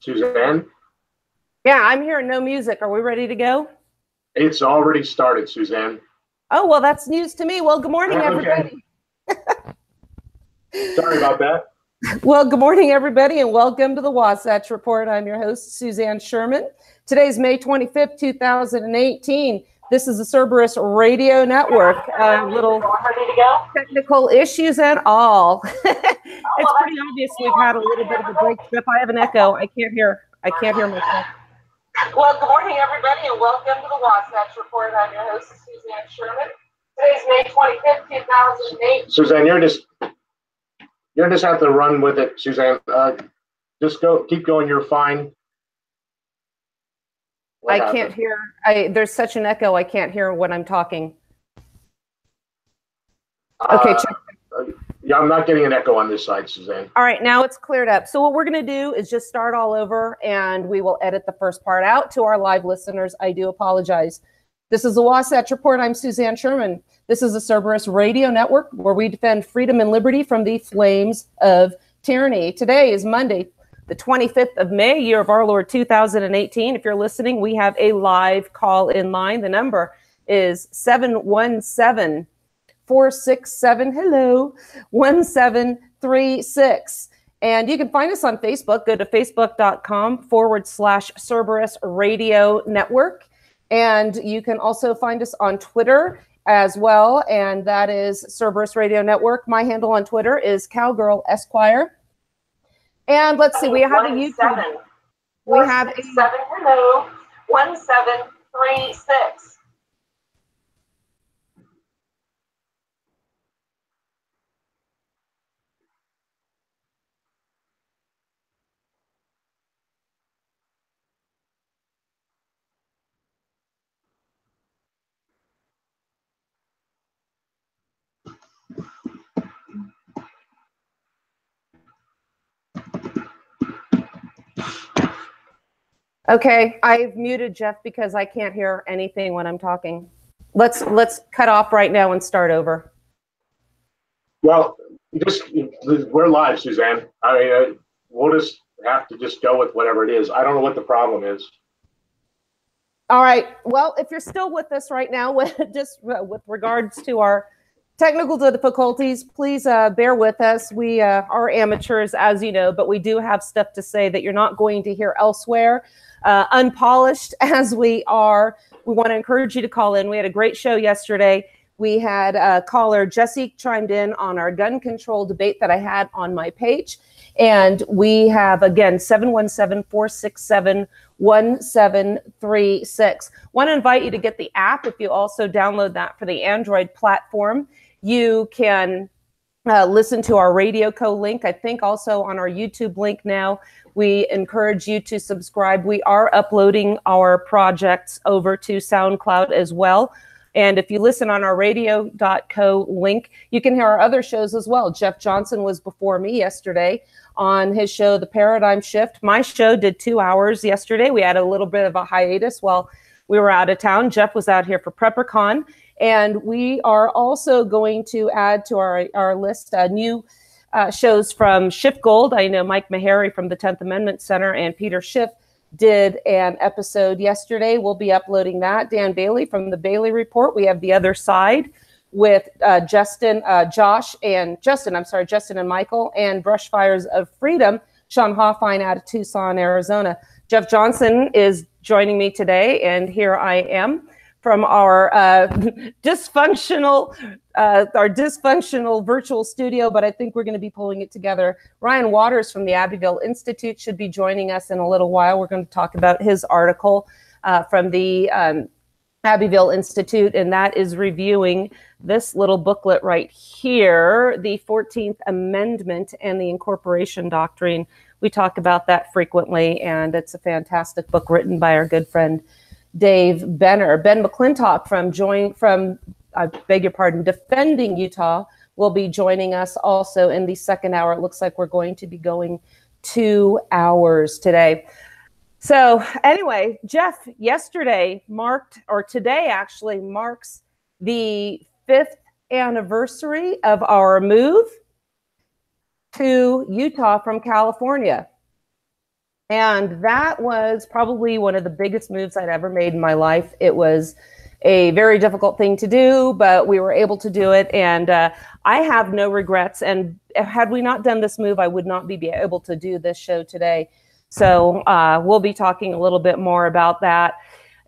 Suzanne? Yeah, I'm hearing no music. Are we ready to go? It's already started, Suzanne. Oh, well, that's news to me. Well, good morning, everybody. Sorry about that. Well, good morning, everybody, and welcome to the Wasatch Report. I'm your host, Suzanne Sherman. Today's May 25th, 2018. This is the Cerberus Radio Network. Little technical issues and all. It's pretty obvious we've had a little bit of a break. If I have an echo, I can't hear myself. Well, good morning, everybody, and welcome to the Wasatch Report. I'm your host, Suzanne Sherman. Today's May 25th, 2008. Suzanne, you just have to run with it, Suzanne. Keep going. You're fine. I can't hear. There's such an echo. I can't hear when I'm talking. Okay, check. Yeah, I'm not getting an echo on this side, Suzanne. All right, now it's cleared up. So what we're going to do is just start all over, and we will edit the first part out. To our live listeners, I do apologize. This is the Wasatch Report. I'm Suzanne Sherman. This is the Cerberus Radio Network, where we defend freedom and liberty from the flames of tyranny. Today is Monday, the 25th of May, year of our Lord 2018. If you're listening, we have a live call in line. The number is 717-467, hello, 1736. And you can find us on Facebook. Go to facebook.com/Cerberus Radio Network. And you can also find us on Twitter as well. And that is Cerberus Radio Network. My handle on Twitter is Cowgirl Esquire. And let's see, we have a YouTube. We have a hello, 1736. Okay, I've muted Jeff because I can't hear anything when I'm talking. Let's cut off right now and start over. Well, we're live, Suzanne. We'll just have to just go with whatever it is. I don't know what the problem is. All right. Well, if you're still with us right now, with regards to our technical difficulties, please bear with us. We are amateurs, as you know, but we do have stuff to say that you're not going to hear elsewhere. Unpolished as we are, we want to encourage you to call in. We had a great show yesterday. We had caller Jesse chimed in on our gun control debate that I had on my page. And we have, again, 717-467-1736. Want to invite you to get the app. If you also download that for the Android platform, you can listen to our Radio Co link. I think also on our YouTube link now. We encourage you to subscribe. We are uploading our projects over to SoundCloud as well. And if you listen on our radio.co link, you can hear our other shows as well. Jeff Johnson was before me yesterday on his show, The Paradigm Shift. My show did 2 hours yesterday. We had a little bit of a hiatus while we were out of town. Jeff was out here for PrepperCon. And we are also going to add to our list new shows from Schiff Gold. I know Mike Meharry from the 10th Amendment Center and Peter Schiff did an episode yesterday. We'll be uploading that. Dan Bailey from the Bailey Report. We have The Other Side with Justin and Michael, and Brushfires of Freedom, Sean Hoffine out of Tucson, Arizona. Jeff Johnson is joining me today, and here I am from our dysfunctional virtual studio, but I think we're going to be pulling it together. Ryan Waters from the Abbeville Institute should be joining us in a little while. We're going to talk about his article from the Abbeville Institute, and that is reviewing this little booklet right here, the 14th Amendment and the Incorporation Doctrine. We talk about that frequently, and it's a fantastic book written by our good friend Dave Benner. Ben McClintock from Defending Utah will be joining us also in the second hour. It looks like we're going to be going 2 hours today. So anyway, Jeff, today marks the 5th anniversary of our move to Utah from California. And that was probably one of the biggest moves I'd ever made in my life. It was a very difficult thing to do, but we were able to do it. And I have no regrets. And had we not done this move, I would not be able to do this show today. So we'll be talking a little bit more about that.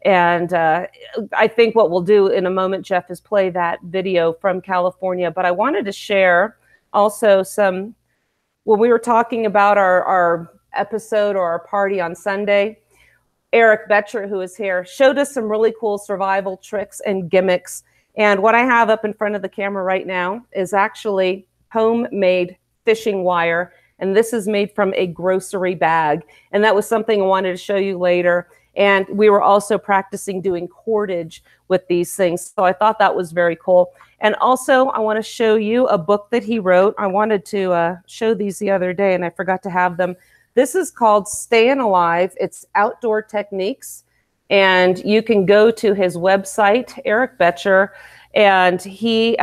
And I think what we'll do in a moment, Jeff, is play that video from California. But I wanted to share also some, when we were talking about our episode or our party on Sunday, Eric Betcher, who is here, showed us some really cool survival tricks and gimmicks. And what I have up in front of the camera right now is actually homemade fishing wire. And this is made from a grocery bag. And that was something I wanted to show you later. And we were also practicing doing cordage with these things. So I thought that was very cool. And also, I want to show you a book that he wrote. I wanted to show these the other day, and I forgot to have them. This is called Staying Alive. It's outdoor techniques. And you can go to his website, Eric Betcher, and he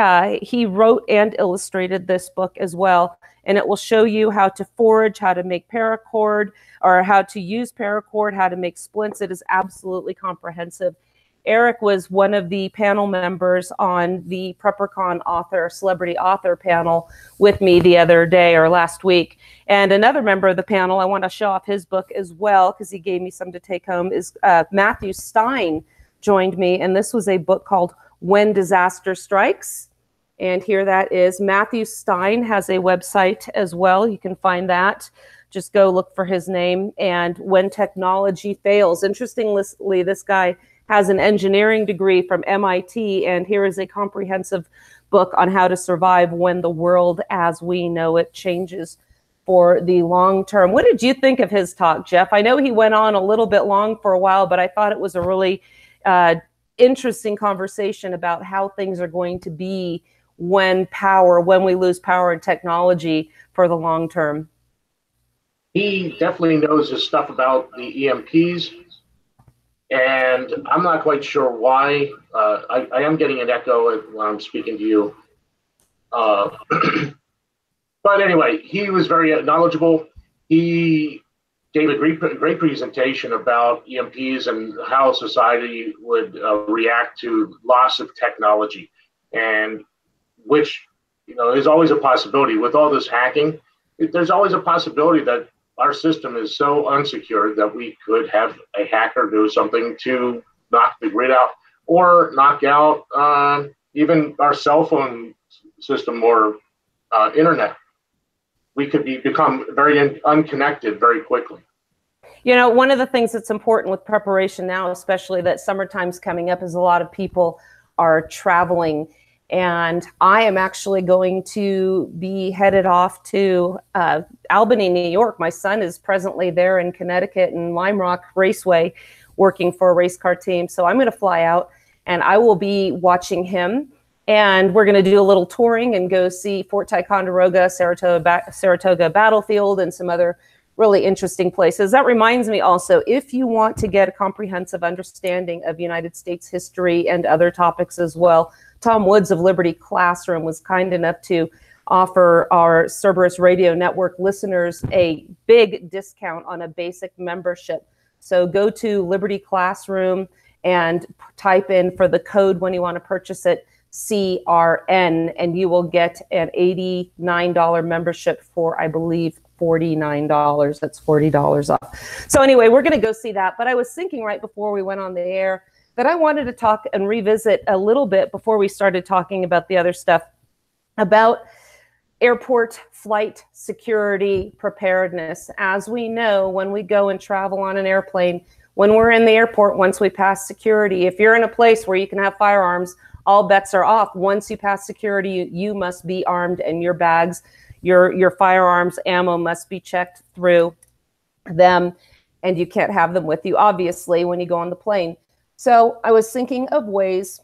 wrote and illustrated this book as well. And it will show you how to forage, how to make paracord, or how to use paracord, how to make splints. It is absolutely comprehensive. Eric was one of the panel members on the PrepperCon author, celebrity author panel with me the other day or last week. And another member of the panel, I want to show off his book as well because he gave me some to take home, is Matthew Stein joined me. And this was a book called When Disaster Strikes. And here that is. Matthew Stein has a website as well. You can find that. Just go look for his name. And When Technology Fails. Interestingly, this guy has an engineering degree from MIT, and here is a comprehensive book on how to survive when the world as we know it changes for the long term. What did you think of his talk, Jeff? I know he went on a little bit long for a while, but I thought it was a really interesting conversation about how things are going to be when we lose power and technology for the long term. He definitely knows his stuff about the EMPs. And I'm not quite sure why. I am getting an echo when I'm speaking to you. But anyway, he was very knowledgeable. He gave a great presentation about EMPs and how society would react to loss of technology, and which, is always a possibility. With all this hacking, there's always a possibility that our system is so unsecured that we could have a hacker do something to knock the grid out or knock out even our cell phone system or internet. We could become very unconnected very quickly. One of the things that's important with preparation now, especially that summertime's coming up, is a lot of people are traveling. And I am actually going to be headed off to Albany, New York. My son is presently there in Connecticut in Lime Rock Raceway working for a race car team. So I'm going to fly out and I will be watching him. And we're going to do a little touring and go see Fort Ticonderoga, Saratoga Battlefield, and some other really interesting places. That reminds me also, if you want to get a comprehensive understanding of United States history and other topics as well, Tom Woods of Liberty Classroom was kind enough to offer our Cerberus Radio Network listeners a big discount on a basic membership. So go to Liberty Classroom and type in for the code when you want to purchase it, CRN, and you will get an $89 membership for, I believe, $49. That's $40 off. So anyway, we're going to go see that. But I was thinking right before we went on the air that I wanted to talk and revisit a little bit before we started talking about the other stuff about airport flight security preparedness. As we know, when we go and travel on an airplane, when we're in the airport, once we pass security, if you're in a place where you can have firearms, all bets are off. Once you pass security, you must be armed, and your bags, your firearms, ammo must be checked through them, and you can't have them with you, obviously, when you go on the plane. So I was thinking of ways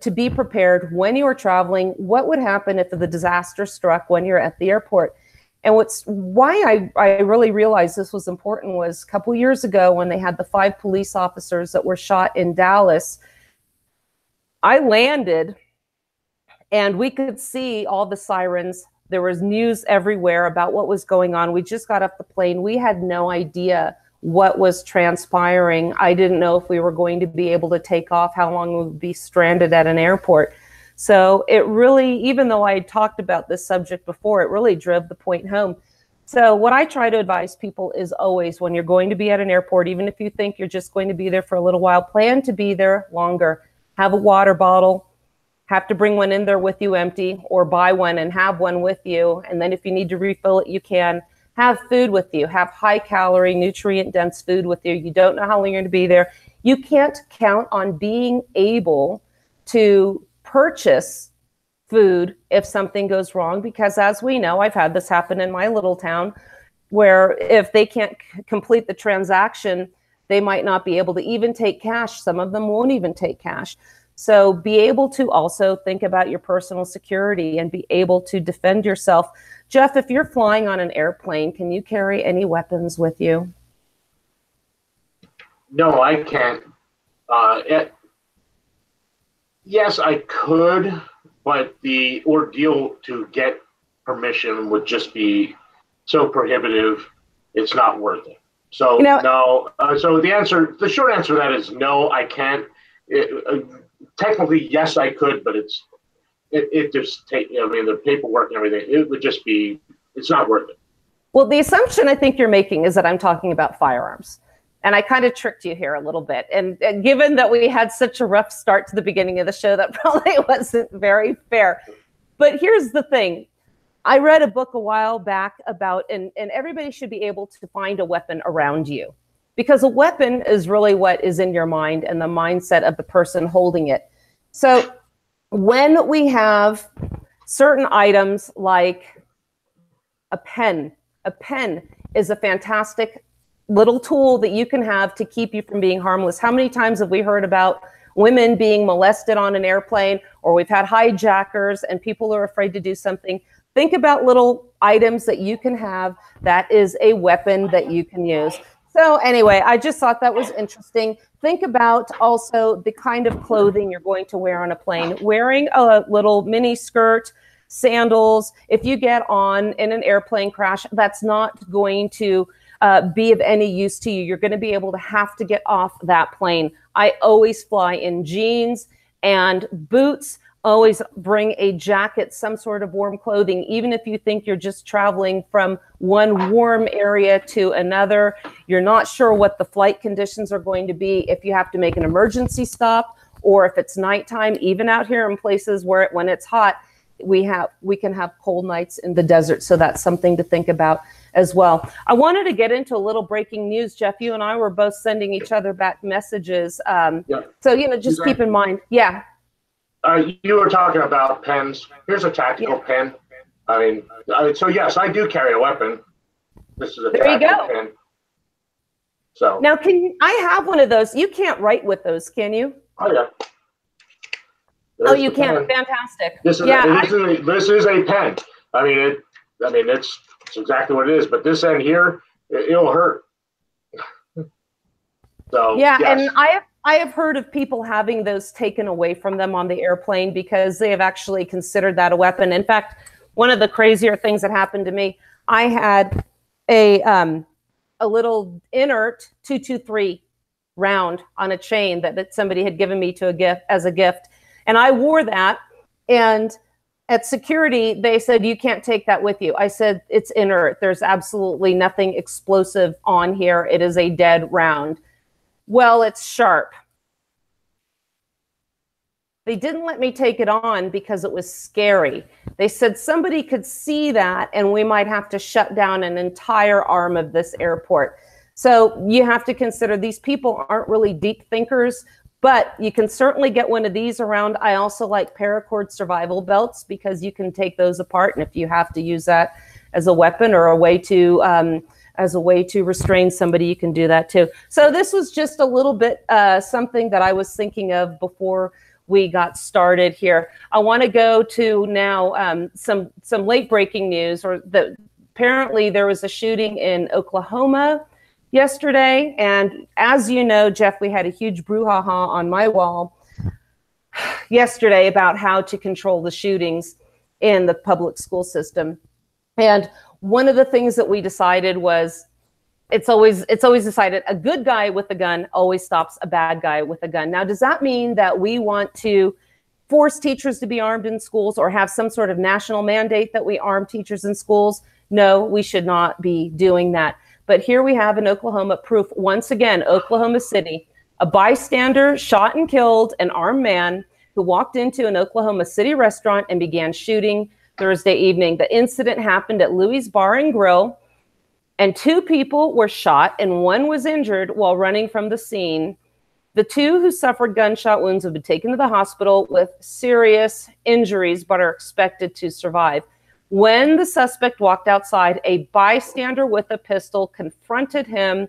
to be prepared when you are traveling. What would happen if the disaster struck when you're at the airport? And why I really realized this was important was a couple years ago when they had the 5 police officers that were shot in Dallas. I landed and we could see all the sirens There was news everywhere about what was going on. We just got off the plane. We had no idea what was transpiring. I didn't know if we were going to be able to take off, how long we would be stranded at an airport. So it really, even though I had talked about this subject before, it really drove the point home. So what I try to advise people is always, when you're going to be at an airport, even if you think you're just going to be there for a little while, plan to be there longer. Have a water bottle. Have to bring one in there with you empty, or buy one and have one with you. And then if you need to refill it, you can. Have food with you. Have high calorie, nutrient dense food with you. You don't know how long you're going to be there. You can't count on being able to purchase food if something goes wrong, because as we know, I've had this happen in my little town, where if they can't complete the transaction, they might not be able to even take cash. Some of them won't even take cash. So be able to also think about your personal security and be able to defend yourself. Jeff, if you're flying on an airplane, can you carry any weapons with you? No, I can't. Yes, I could, but the ordeal to get permission would just be so prohibitive. It's not worth it. So no. So the short answer to that is no, I can't. Technically, yes, I could, but it just take. I mean, the paperwork and everything. It would just be. It's not worth it. Well, the assumption I think you're making is that I'm talking about firearms. And I kind of tricked you here a little bit. And given that we had such a rough start to the beginning of the show, that probably wasn't very fair. But here's the thing. I read a book a while back about, and everybody should be able to find a weapon around you. Because a weapon is really what is in your mind and the mindset of the person holding it. So when we have certain items like a pen is a fantastic little tool that you can have to keep you from being harmless. How many times have we heard about women being molested on an airplane, or we've had hijackers and people are afraid to do something? Think about little items that you can have that is a weapon that you can use. So anyway, I just thought that was interesting. Think about also the kind of clothing you're going to wear on a plane. Wearing a little mini skirt, sandals, if you get on in an airplane crash, that's not going to be of any use to you. You're going to be able to have to get off that plane. I always fly in jeans and boots. Always bring a jacket, some sort of warm clothing, even if you think you're just traveling from one warm area to another. You're not sure what the flight conditions are going to be. If you have to make an emergency stop, or if it's nighttime, even out here in places where when it's hot, we can have cold nights in the desert. So that's something to think about as well. I wanted to get into a little breaking news. Jeff, you and I were both sending each other back messages. So, just keep in mind. Yeah. You were talking about pens. Here's a tactical pen. I mean, so yes, I do carry a weapon. This is a tactical pen. So now, I have one of those? You can't write with those, can you? Oh yeah. There's you can. Fantastic. This is a pen. I mean, it's exactly what it is. But this end here, it'll hurt. So yeah, yes. And I have heard of people having those taken away from them on the airplane because they have actually considered that a weapon. In fact, one of the crazier things that happened to me, I had a little inert 223 round on a chain that somebody had given me as a gift. And I wore that, and at security, they said, you can't take that with you. I said, it's inert. There's absolutely nothing explosive on here. It is a dead round. Well, it's sharp. They didn't let me take it on because it was scary. They said somebody could see that and we might have to shut down an entire arm of this airport. So you have to consider these people aren't really deep thinkers, but you can certainly get one of these around. I also like paracord survival belts because you can take those apart. And if you have to use that as a weapon or a way to restrain somebody, you can do that too. So this was just a little bit something that I was thinking of before we got started here. I want to go to now some late breaking news. Apparently there was a shooting in Oklahoma yesterday, and as you know, Jeff, we had a huge brouhaha on my wall yesterday about how to control the shootings. in the public school system. And one of the things that we decided was, it's always decided a good guy with a gun always stops a bad guy with a gun. Now, does that mean that we want to force teachers to be armed in schools or have some sort of national mandate that we arm teachers in schools? No, we should not be doing that. But here we have in Oklahoma proof, once again, Oklahoma City, a bystander shot and killed an armed man who walked into an Oklahoma City restaurant and began shooting Thursday evening. The incident happened at Louis Bar and Grill, and 2 people were shot and 1 was injured while running from the scene. The 2 who suffered gunshot wounds have been taken to the hospital with serious injuries, but are expected to survive. When the suspect walked outside, a bystander with a pistol confronted him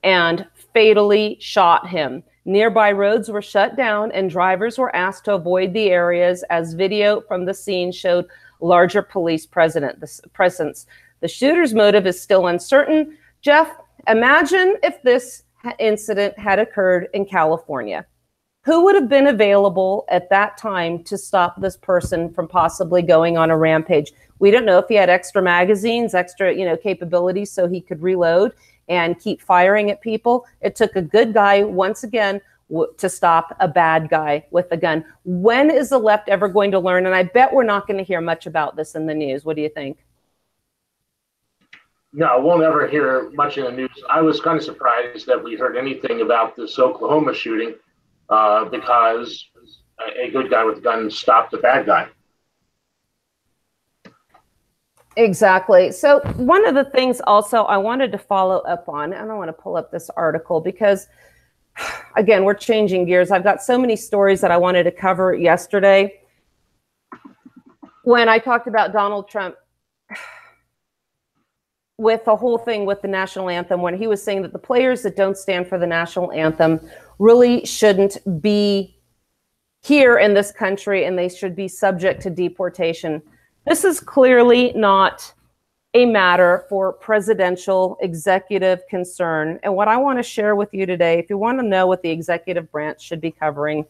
and fatally shot him. Nearby roads were shut down and drivers were asked to avoid the areas as video from the scene showed larger police presence. The shooter's motive is still uncertain. Jeff, imagine if this incident had occurred in California. Who would have been available at that time to stop this person from possibly going on a rampage? We don't know if he had extra magazines, extra, capabilities so he could reload and keep firing at people. It took a good guy, once again, to stop a bad guy with a gun. When is the left ever going to learn? And I bet we're not going to hear much about this in the news. What do you think? No, we'll never hear much in the news. I was kind of surprised that we heard anything about this Oklahoma shooting because a good guy with a gun stopped a bad guy. Exactly. So one of the things also I wanted to follow up on, and I want to pull up this article because, again, we're changing gears. I've got so many stories that I wanted to cover yesterday. When I talked about Donald Trump with the whole thing with the national anthem, when he was saying that the players that don't stand for the national anthem really shouldn't be here in this country and they should be subject to deportation. This is clearly not a matter for presidential executive concern. And what I want to share with you today, if you want to know what the executive branch should be covering,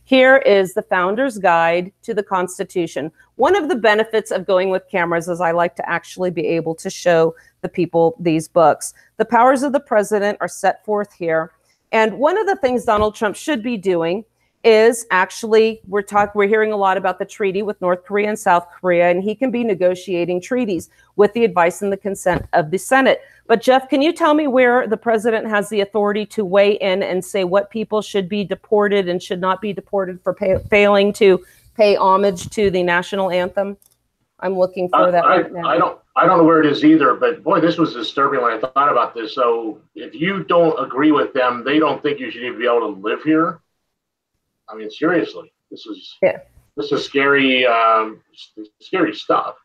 here is the Founder's Guide to the Constitution. One of the benefits of going with cameras is I like to actually be able to show the people these books. The powers of the president are set forth here. And one of the things Donald Trump should be doing is actually, we're hearing a lot about the treaty with North Korea and South Korea, and he can be negotiating treaties with the advice and the consent of the Senate. But Jeff, can you tell me where the president has the authority to weigh in and say what people should be deported and should not be deported for failing to pay homage to the national anthem? I'm looking for that right now. I don't know where it is either, but boy, this was disturbing when I thought about this. So if you don't agree with them, they don't think you should even be able to live here. I mean, seriously, this is scary, scary stuff.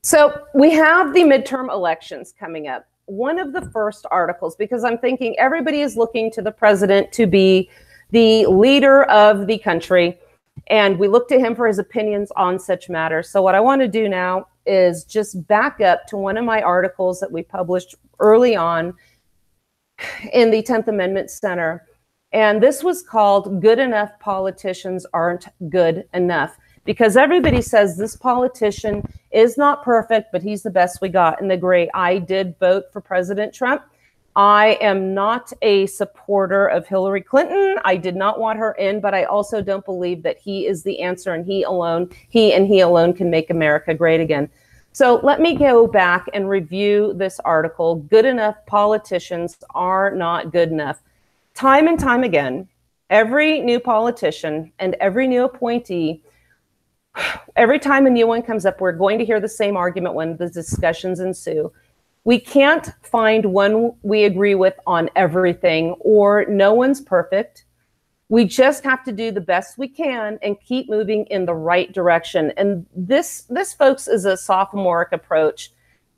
So we have the midterm elections coming up. One of the first articles, because I'm thinking everybody is looking to the president to be the leader of the country, and we look to him for his opinions on such matters. So what I want to do now is just back up to one of my articles that we published early on in the 10th Amendment Center. And this was called Good Enough Politicians Aren't Good Enough, because everybody says this politician is not perfect, but he's the best we got. And agree, I did vote for President Trump. I am not a supporter of Hillary Clinton. I did not want her in, but I also don't believe that he is the answer and he and he alone can make America great again. So let me go back and review this article. Good enough politicians are not good enough. Time and time again, every new politician and every new appointee, every time a new one comes up, we're going to hear the same argument when the discussions ensue. We can't find one we agree with on everything, or no one's perfect. We just have to do the best we can and keep moving in the right direction. And this folks, is a sophomoric approach,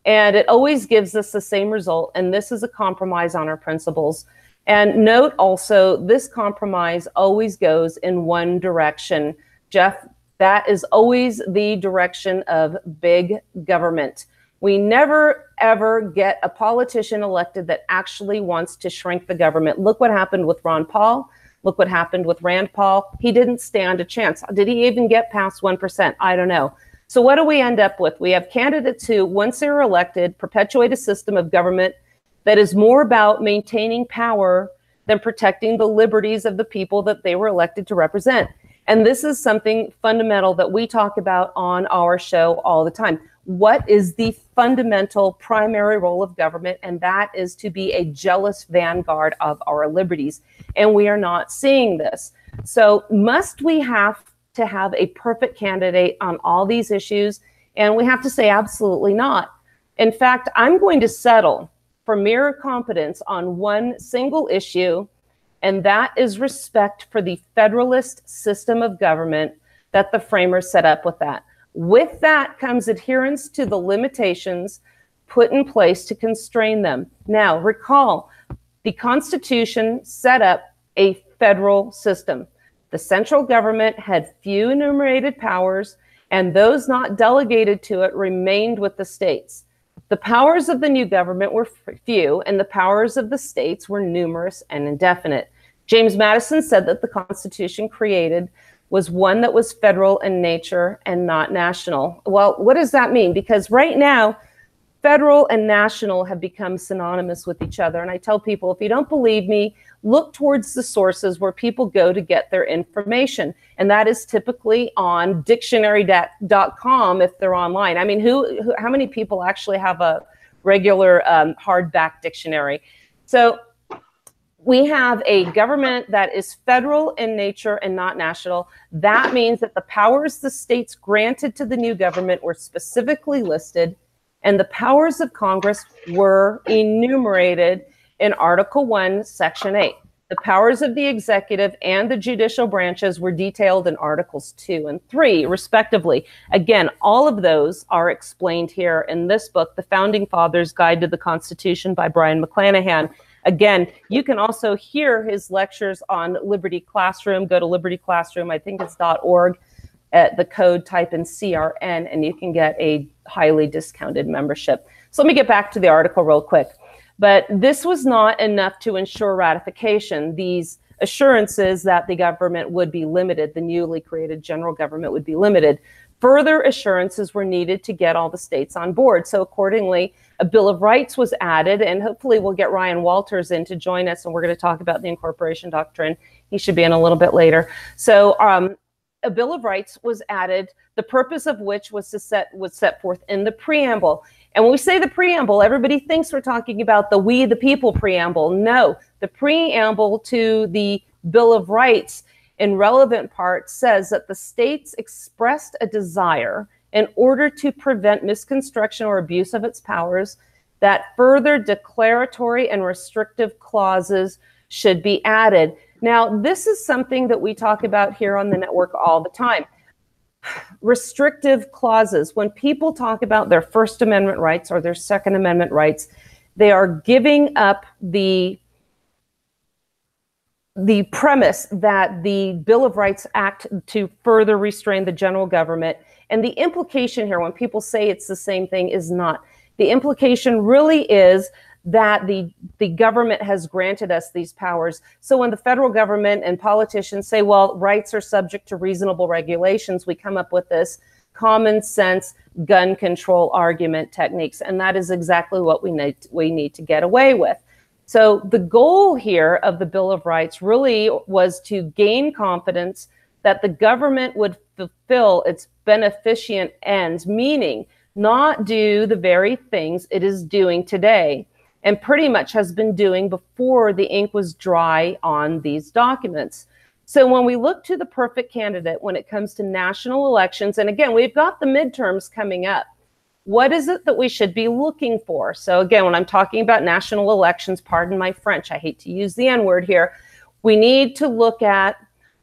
and it always gives us the same result. And this is a compromise on our principles. And note also, this compromise always goes in one direction. Jeff, that is always the direction of big government. We never, ever get a politician elected that actually wants to shrink the government. Look what happened with Ron Paul. Look what happened with Rand Paul. He didn't stand a chance. Did he even get past 1%? I don't know. So what do we end up with? We have candidates who, once they're elected, perpetuate a system of government that is more about maintaining power than protecting the liberties of the people that they were elected to represent. And this is something fundamental that we talk about on our show all the time. What is the fundamental primary role of government? And that is to be a jealous vanguard of our liberties. And we are not seeing this. So must we have to have a perfect candidate on all these issues? And we have to say absolutely not. In fact, I'm going to settle for mere competence on one single issue, and that is respect for the federalist system of government that the framers set up with that. With that comes adherence to the limitations put in place to constrain them. Now, recall, the Constitution set up a federal system. The central government had few enumerated powers, and those not delegated to it remained with the states. The powers of the new government were few, and the powers of the states were numerous and indefinite. James Madison said that the Constitution created was one that was federal in nature and not national. Well, what does that mean? Because right now, federal and national have become synonymous with each other. And I tell people, if you don't believe me, look towards the sources where people go to get their information. And that is typically on dictionary.com if they're online. I mean, how many people actually have a regular hardback dictionary? So we have a government that is federal in nature and not national. That means that the powers the states granted to the new government were specifically listed, and the powers of Congress were enumerated in Article 1, Section 8. The powers of the executive and the judicial branches were detailed in Articles 2 and 3, respectively. Again, all of those are explained here in this book, The Founding Fathers' Guide to the Constitution by Brian McClintock. Again, you can also hear his lectures on Liberty Classroom. Go to Liberty Classroom, I think it's .org. At the code, type in CRN, and you can get a highly discounted membership. So let me get back to the article real quick. But this was not enough to ensure ratification. These assurances that the government would be limited, the newly created general government would be limited. Further assurances were needed to get all the states on board. So accordingly, a Bill of Rights was added, and hopefully we'll get Ryan Walters in to join us, and we're going to talk about the incorporation doctrine. He should be in a little bit later. So a Bill of Rights was added, the purpose of which was set forth in the preamble. And when we say the preamble, everybody thinks we're talking about the We the People preamble. No, the preamble to the Bill of Rights in relevant part says that the states expressed a desire in order to prevent misconstruction or abuse of its powers that further declaratory and restrictive clauses should be added. Now, this is something that we talk about here on the network all the time. Restrictive clauses. When people talk about their First Amendment rights or their Second Amendment rights, they are giving up the premise that the Bill of Rights act to further restrain the general government. And the implication here, when people say it's the same thing, is not. The implication really is that the government has granted us these powers. So when the federal government and politicians say, well, rights are subject to reasonable regulations, we come up with this common sense gun control argument techniques. And that is exactly what we need to get away with. So the goal here of the Bill of Rights really was to gain confidence that the government would fulfill its beneficent ends, meaning not do the very things it is doing today, and pretty much has been doing before the ink was dry on these documents. So when we look to the perfect candidate when it comes to national elections, and again, we've got the midterms coming up, what is it that we should be looking for? So again, when I'm talking about national elections, pardon my French, I hate to use the N-word here, we need to look at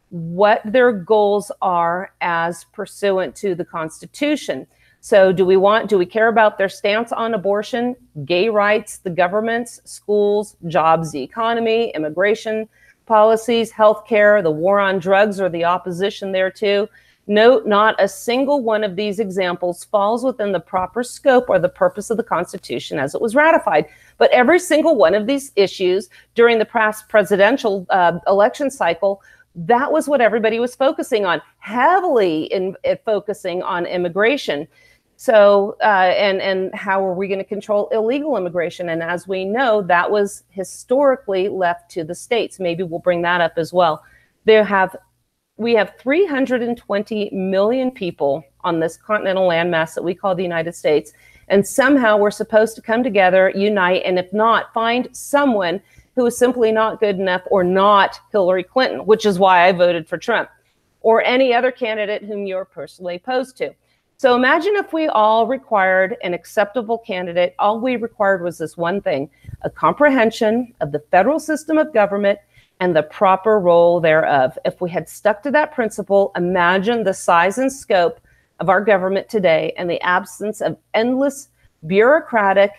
what their goals are as pursuant to the Constitution. So do we care about their stance on abortion, gay rights, the governments, schools, jobs, the economy, immigration policies, healthcare, the war on drugs, or the opposition thereto? Note, not a single one of these examples falls within the proper scope or the purpose of the Constitution as it was ratified. But every single one of these issues during the past presidential election cycle That was what everybody was focusing on, heavily in focusing on immigration. So, and how are we going to control illegal immigration? And as we know, that was historically left to the states. Maybe we'll bring that up as well. We have 320 million people on this continental landmass that we call the United States. And somehow we're supposed to come together, unite, and if not, find someone who is simply not good enough, or not Hillary Clinton, which is why I voted for Trump, or any other candidate whom you're personally opposed to. So imagine if we all required an acceptable candidate. All we required was this one thing: a comprehension of the federal system of government and the proper role thereof. If we had stuck to that principle, imagine the size and scope of our government today and the absence of endless bureaucratic,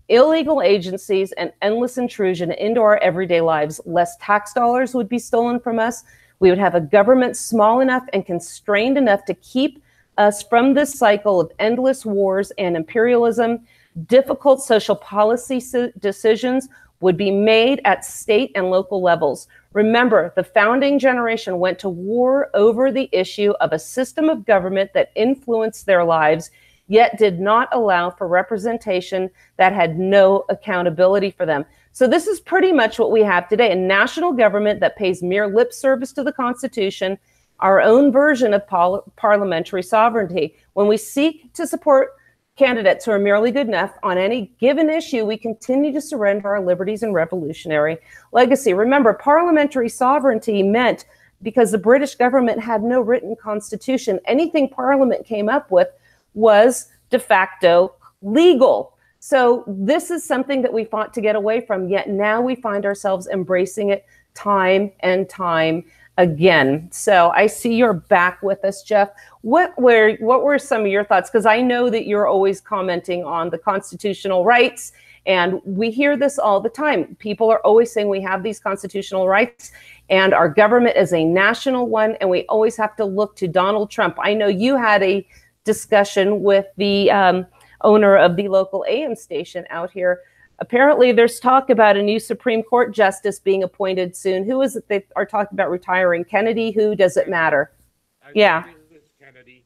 illegal agencies and endless intrusion into our everyday lives. Less tax dollars would be stolen from us. We would have a government small enough and constrained enough to keep us from this cycle of endless wars and imperialism. Difficult social policy decisions would be made at state and local levels. Remember, the founding generation went to war over the issue of a system of government that influenced their lives, yet did not allow for representation that had no accountability for them. So this is pretty much what we have today: a national government that pays mere lip service to the Constitution, our own version of parliamentary sovereignty. When we seek to support candidates who are merely good enough on any given issue, we continue to surrender our liberties and revolutionary legacy. Remember, parliamentary sovereignty meant, because the British government had no written constitution, anything Parliament came up with was de facto legal. So this is something that we fought to get away from, yet now we find ourselves embracing it time and time again. So I see you're back with us, Jeff. What were some of your thoughts? Because I know that you're always commenting on the constitutional rights, and we hear this all the time. People are always saying we have these constitutional rights, and our government is a national one, and we always have to look to Donald Trump. I know you had a discussion with the owner of the local AM station out here. Apparently, there's talk about a new Supreme Court justice being appointed soon. Who is it they are talking about retiring? Kennedy? Who? Does it matter? Yeah. Kennedy.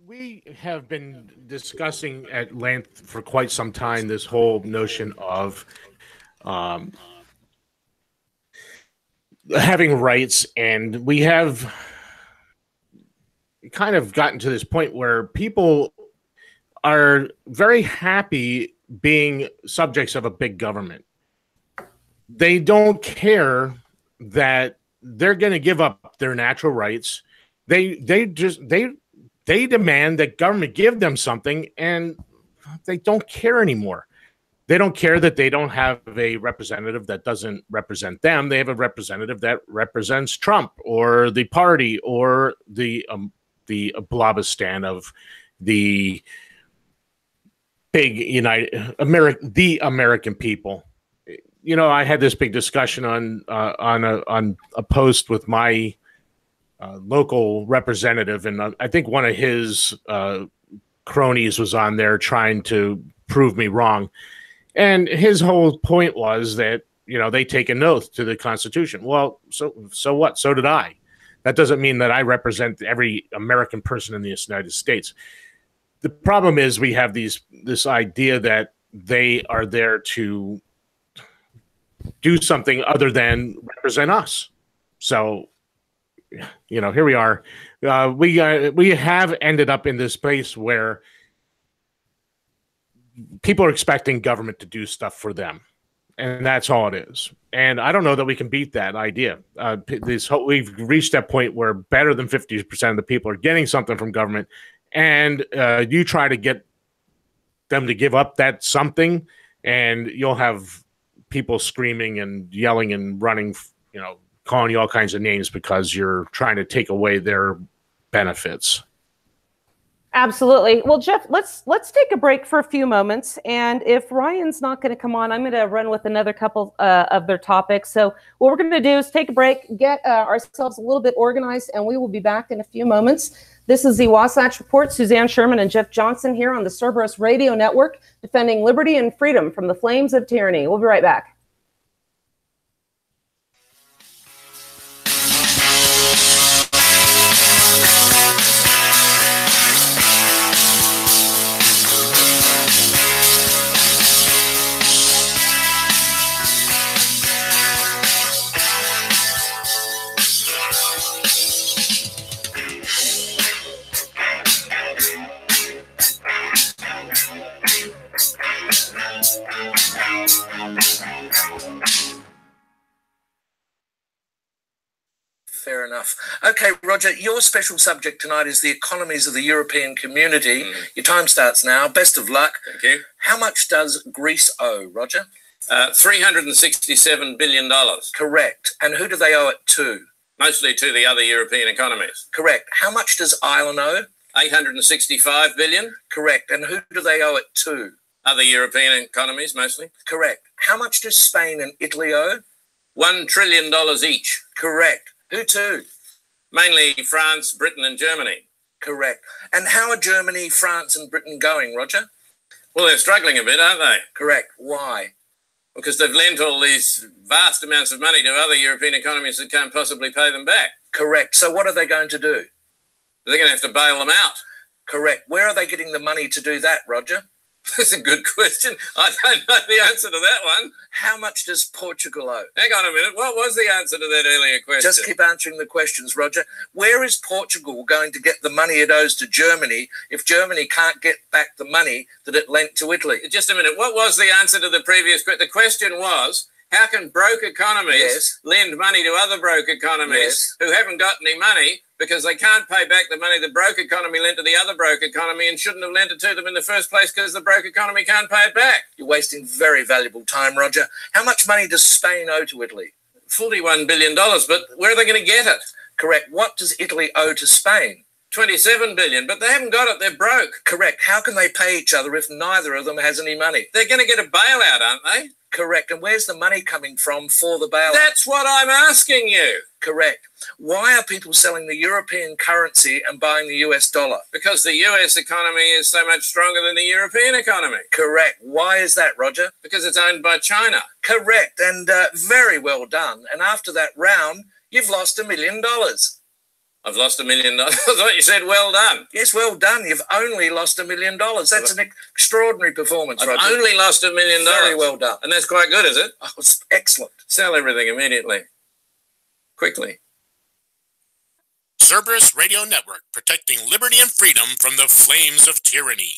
We have been discussing at length for quite some time this whole notion of having rights, and we have kind of gotten to this point where people are very happy being subjects of a big government. They don't care that they're going to give up their natural rights. They demand that government give them something, and they don't care anymore. They don't care that they don't have a representative that doesn't represent them. They have a representative that represents Trump or the party or the Blobistan of the big the American people. You know, I had this big discussion on a post with my local representative, and I think one of his cronies was on there trying to prove me wrong. And his whole point was that, you know, they take an oath to the Constitution. Well, so what? So did I. That doesn't mean that I represent every American person in the United States. The problem is we have this idea that they are there to do something other than represent us. So, you know, here we are. We have ended up in this place where people are expecting government to do stuff for them, and that's all it is. And I don't know that we can beat that idea. We've reached that point where better than 50% of the people are getting something from government, and you try to get them to give up that something, and you'll have people screaming and yelling and running, you know, calling you all kinds of names because you're trying to take away their benefits. Absolutely. Well, Jeff, let's take a break for a few moments. And if Ryan's not going to come on, I'm going to run with another couple of their topics. So what we're going to do is take a break, get ourselves a little bit organized, and we will be back in a few moments. This is the Wasatch Report. Suzanne Sherman and Jeff Johnson here on the Cerberus Radio Network, defending liberty and freedom from the flames of tyranny. We'll be right back. Fair enough. Okay, Roger, your special subject tonight is the economies of the European community. Your time starts now. Best of luck. Thank you. How much does Greece owe, Roger? $367 billion. Correct. And who do they owe it to? Mostly to the other European economies. Correct. How much does Ireland owe? $865 billion. Correct. And who do they owe it to? Other European economies, mostly. Correct. How much do Spain and Italy owe? $1 trillion each. Correct. Who to? Mainly France, Britain and Germany. Correct. And how are Germany, France and Britain going, Roger? Well, they're struggling a bit, aren't they? Correct. Why? Because they've lent all these vast amounts of money to other European economies that can't possibly pay them back. Correct. So what are they going to do? They're going to have to bail them out. Correct. Where are they getting the money to do that, Roger? That's a good question. I don't know the answer to that one. How much does Portugal owe? Hang on a minute. What was the answer to that earlier question? Just keep answering the questions, Roger. Where is Portugal going to get the money it owes to Germany if Germany can't get back the money that it lent to Italy? Just a minute. What was the answer to the previous question? The question was, how can broke economies lend money to other broke economies who haven't got any money because they can't pay back the money the broke economy lent to the other broke economy and shouldn't have lent it to them in the first place because the broke economy can't pay it back? You're wasting very valuable time, Roger. How much money does Spain owe to Italy? $41 billion, but where are they going to get it? Correct. What does Italy owe to Spain? $27 billion, but they haven't got it. They're broke. Correct. How can they pay each other if neither of them has any money? They're going to get a bailout, aren't they? Correct. And where's the money coming from for the bailout? That's what I'm asking you. Correct. Why are people selling the European currency and buying the US dollar? Because the US economy is so much stronger than the European economy. Correct. Why is that, Roger? Because it's owned by China. Correct. And very well done. And after that round, you've lost $1 million. I've lost $1 million. I thought you said well done. Yes, well done. You've only lost $1 million. That's an extraordinary performance, Roger. I've only lost $1 million. Very well done. And that's quite good, is it? Oh, it's excellent. Sell everything immediately. Quickly. Cerberus Radio Network, protecting liberty and freedom from the flames of tyranny.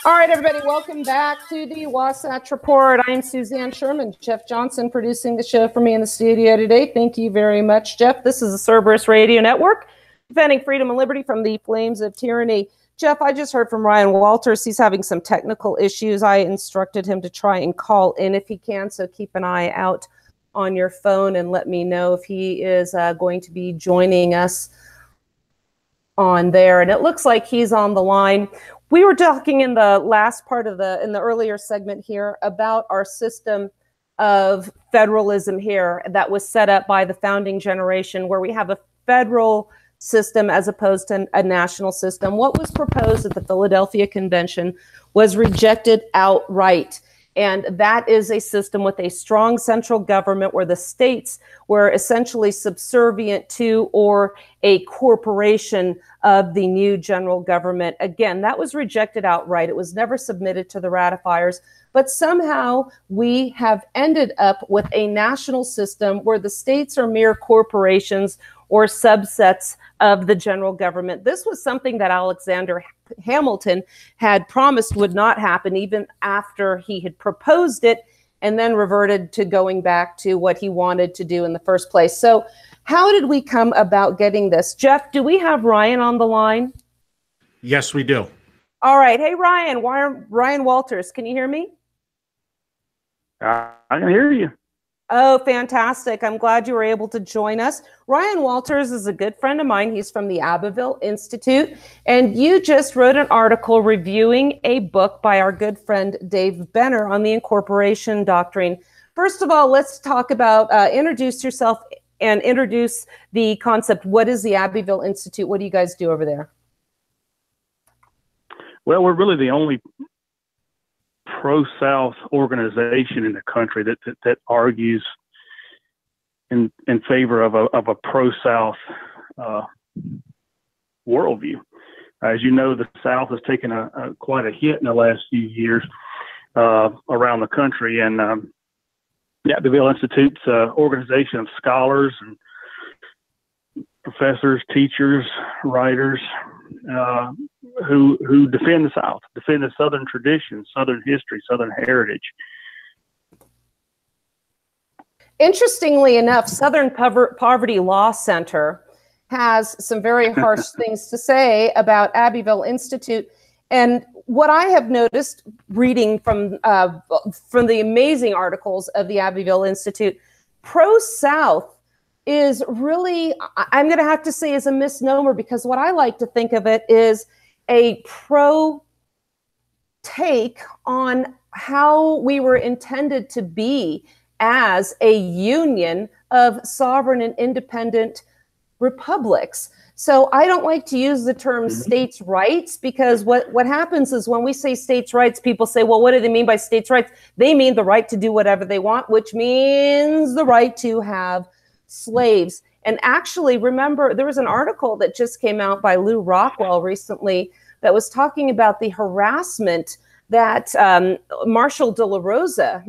All right, everybody, welcome back to the Wasatch Report. I'm Suzanne Sherman, Jeff Johnson producing the show for me in the studio today. Thank you very much, Jeff. This is the Cerberus Radio Network, defending freedom and liberty from the flames of tyranny. Jeff, I just heard from Ryan Walters. He's having some technical issues. I instructed him to try and call in if he can, so keep an eye out on your phone and let me know if he is going to be joining us on there. And it looks like he's on the line. We were talking in the last part of in the earlier segment here about our system of federalism here that was set up by the founding generation, where we have a federal system as opposed to a national system. What was proposed at the Philadelphia Convention was rejected outright. And that is a system with a strong central government where the states were essentially subservient to or a corporation of the new general government. Again, that was rejected outright. It was never submitted to the ratifiers. But somehow we have ended up with a national system where the states are mere corporations or subsets of the general government. This was something that Alexander Hamilton had promised would not happen, even after he had proposed it and then reverted to going back to what he wanted to do in the first place. So how did we come about getting this? Jeff, do we have Ryan on the line? Yes, we do. All right. Hey, Ryan. Ryan Walters, can you hear me? I can hear you. Oh, fantastic. I'm glad you were able to join us. Ryan Walters is a good friend of mine. He's from the Abbeville Institute. And you just wrote an article reviewing a book by our good friend Dave Benner on the incorporation doctrine. First of all, let's talk about, introduce yourself and introduce the concept. What is the Abbeville Institute? What do you guys do over there? Well, we're really the only pro-South organization in the country that argues in favor of a pro-South worldview. As you know, the South has taken quite a hit in the last few years around the country, and The Abbeville Institute's organization of scholars and professors, teachers, writers who defend the South, defend the Southern tradition, Southern history, Southern heritage. Interestingly enough, Southern Poverty Law Center has some very harsh things to say about Abbeville Institute. And what I have noticed reading from the amazing articles of the Abbeville Institute, pro-South is really, I'm going to have to say, is a misnomer, because what I like to think of it is a pro take on how we were intended to be as a union of sovereign and independent republics. So I don't like to use the term states' rights, because what happens is when we say states' rights, people say, well, what do they mean by states' rights? They mean the right to do whatever they want, which means the right to have slaves. And actually, remember, there was an article that just came out by Lou Rockwell recently that was talking about the harassment that Marshall DeRosa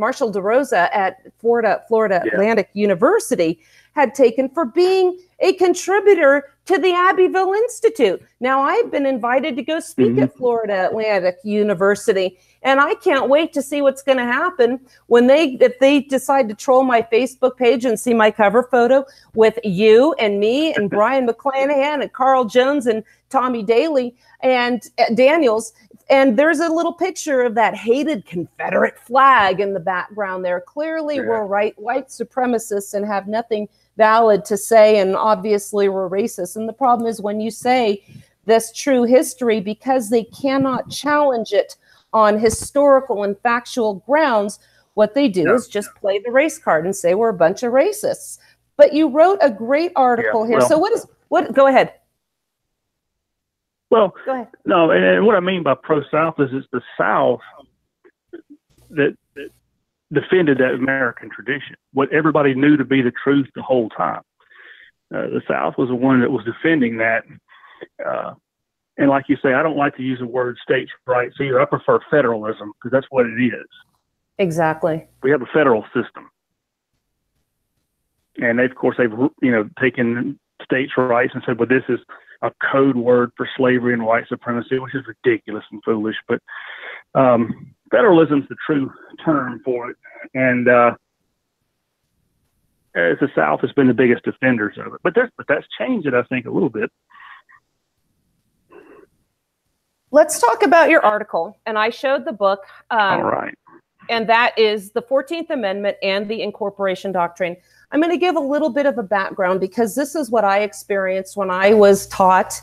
at Florida Atlantic University had taken for being a contributor to the Abbeville Institute. Now, I've been invited to go speak at Florida Atlantic University, and I can't wait to see what's going to happen when if they decide to troll my Facebook page and see my cover photo with you and me and Brian McClanahan and Carl Jones and Tommy Daly and Daniels. And there's a little picture of that hated Confederate flag in the background there. Clearly, we're white supremacists and have nothing valid to say, and obviously we're racist. And the problem is when you say this true history, because they cannot challenge it on historical and factual grounds, what they do is just play the race card and say we're a bunch of racists. But you wrote a great article here. So go ahead. Well, go ahead. No, and what I mean by pro-South is it's the South that defended that American tradition, what everybody knew to be the truth the whole time. The South was the one that was defending that. And like you say, I don't like to use the word states' rights either. I prefer federalism, because that's what it is. Exactly. We have a federal system. And they've taken states' rights and said, well, this is a code word for slavery and white supremacy, which is ridiculous and foolish. But federalism is the true term for it. And the South has been the biggest defenders of it. But that's changed it, I think, a little bit. Let's talk about your article. And I showed the book. All right. And that is the 14th Amendment and the Incorporation Doctrine. I'm going to give a little bit of a background, because this is what I experienced when I was taught.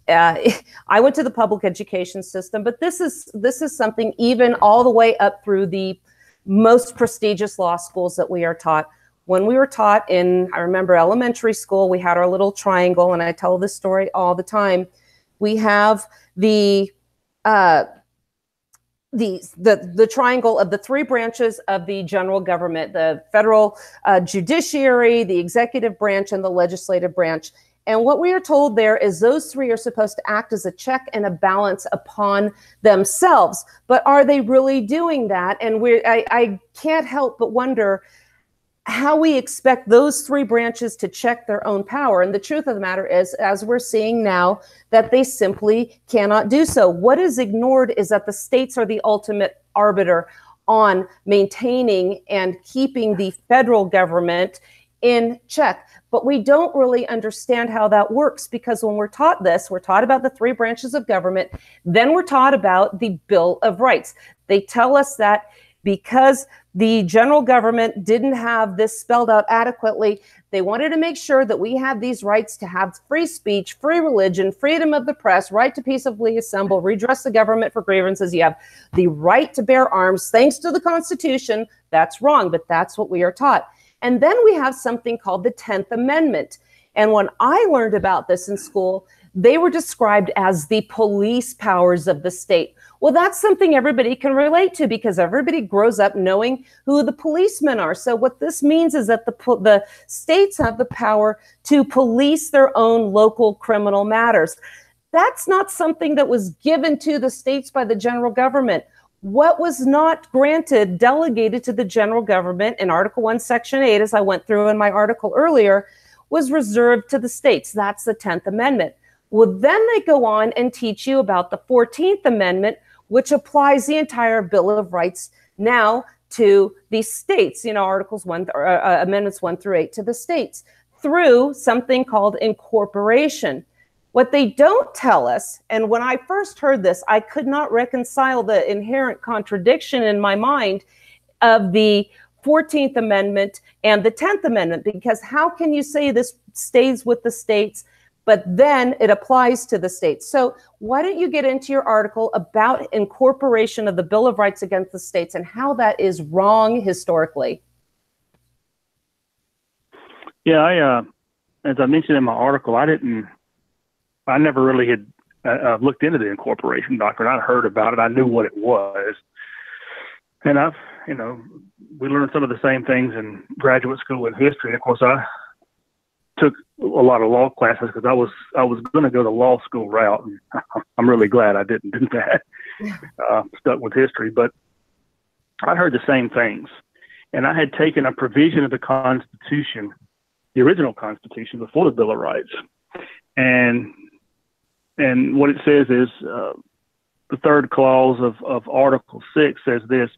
I went to the public education system, but this is something even all the way up through the most prestigious law schools that we are taught. When we were taught I remember elementary school, we had our little triangle, and I tell this story all the time. We have the triangle of the three branches of the general government: the federal judiciary, the executive branch, and the legislative branch. And what we are told there is those three are supposed to act as a check and a balance upon themselves. But are they really doing that? And I can't help but wonder how we expect those three branches to check their own power. And the truth of the matter is, as we're seeing now, that they simply cannot do so. What is ignored is that the states are the ultimate arbiter on maintaining and keeping the federal government in check. But we don't really understand how that works, because when we're taught this, we're taught about the three branches of government, then we're taught about the Bill of Rights. They tell us that because the general government didn't have this spelled out adequately, they wanted to make sure that we have these rights to have free speech, free religion, freedom of the press, right to peaceably assemble, redress the government for grievances. You have the right to bear arms, thanks to the Constitution. That's wrong, but that's what we are taught. And then we have something called the 10th Amendment. And when I learned about this in school, they were described as the police powers of the state. Well, that's something everybody can relate to, because everybody grows up knowing who the policemen are. So what this means is that the states have the power to police their own local criminal matters. That's not something that was given to the states by the general government. What was not granted, delegated to the general government in Article 1, Section 8, as I went through in my article earlier, was reserved to the states. That's the 10th Amendment. Well, then they go on and teach you about the 14th Amendment, which applies the entire Bill of Rights now to the states, Amendments 1 through 8 to the states, through something called incorporation. What they don't tell us, and when I first heard this, I could not reconcile the inherent contradiction in my mind of the 14th Amendment and the 10th Amendment, because how can you say this stays with the states, but then it applies to the states? So why don't you get into your article about incorporation of the Bill of Rights against the states and how that is wrong historically? Yeah, as I mentioned in my article, I never really had looked into the incorporation doctrine. I heard about it. I knew what it was. And we learned some of the same things in graduate school in history. And of course, I took a lot of law classes because I was going to go the law school route. And I'm really glad I didn't do that. Stuck with history. But I heard the same things. And I had taken a provision of the Constitution, the original Constitution, before the Bill of Rights. And what it says is the third clause of Article 6 says this: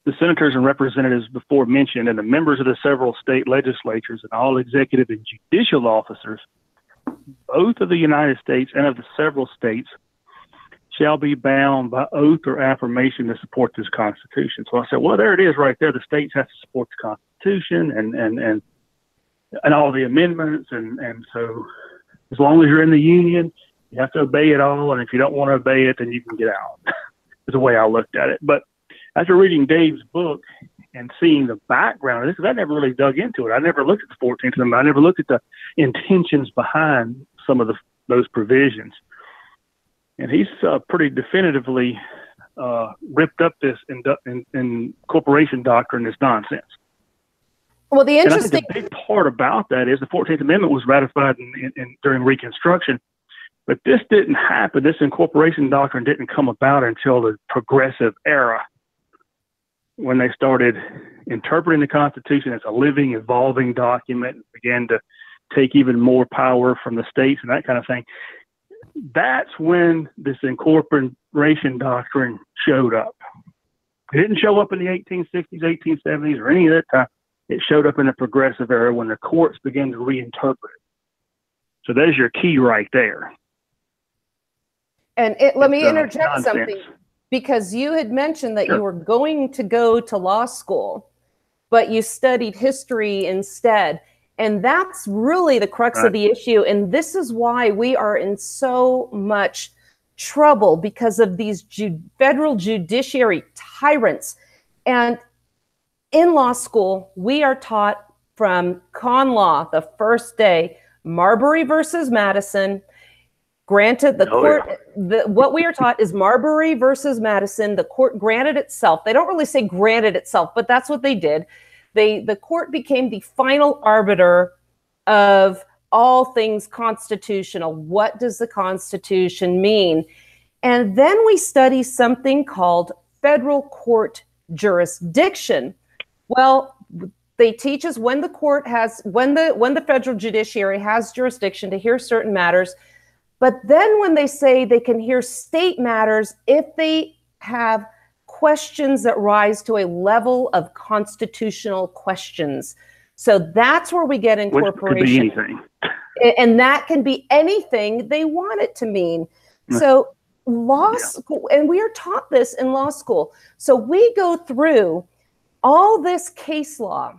the senators and representatives before mentioned and the members of the several state legislatures and all executive and judicial officers, both of the United States and of the several states, shall be bound by oath or affirmation to support this Constitution. So I said, well, there it is right there. The states have to support the Constitution and all the amendments. And so as long as you're in the Union, you have to obey it all. And if you don't want to obey it, then you can get out. Is the way I looked at it. But after reading Dave's book and seeing the background of this, because I never really dug into it. I never looked at the 14th Amendment. I never looked at the intentions behind some of those provisions. And he's pretty definitively ripped up this incorporation doctrine, this nonsense. Well, the interesting and I think the big part about that is the 14th Amendment was ratified during Reconstruction, but this didn't happen. This incorporation doctrine didn't come about until the Progressive Era, when they started interpreting the Constitution as a living, evolving document, and began to take even more power from the states and that kind of thing. That's when this incorporation doctrine showed up. It didn't show up in the 1860s, 1870s, or any of that time. It showed up in the Progressive Era when the courts began to reinterpret it. So there's your key right there. And let me interject something, because you had mentioned that you were going to go to law school, but you studied history instead. And that's really the crux of the issue. And this is why we are in so much trouble, because of these federal judiciary tyrants. And in law school, we are taught from con law the first day, Marbury versus Madison. Granted, what we are taught is Marbury versus Madison. The court granted itself. They don't really say granted itself, but that's what they did. The court became the final arbiter of all things constitutional. What does the Constitution mean? And then we study something called federal court jurisdiction. Well, they teach us when the federal judiciary has jurisdiction to hear certain matters. But then when they say they can hear state matters if they have questions that rise to a level of constitutional questions. So that's where we get incorporation. Which could be anything. And that can be anything they want it to mean. So law school, and we are taught this in law school. So we go through all this case law.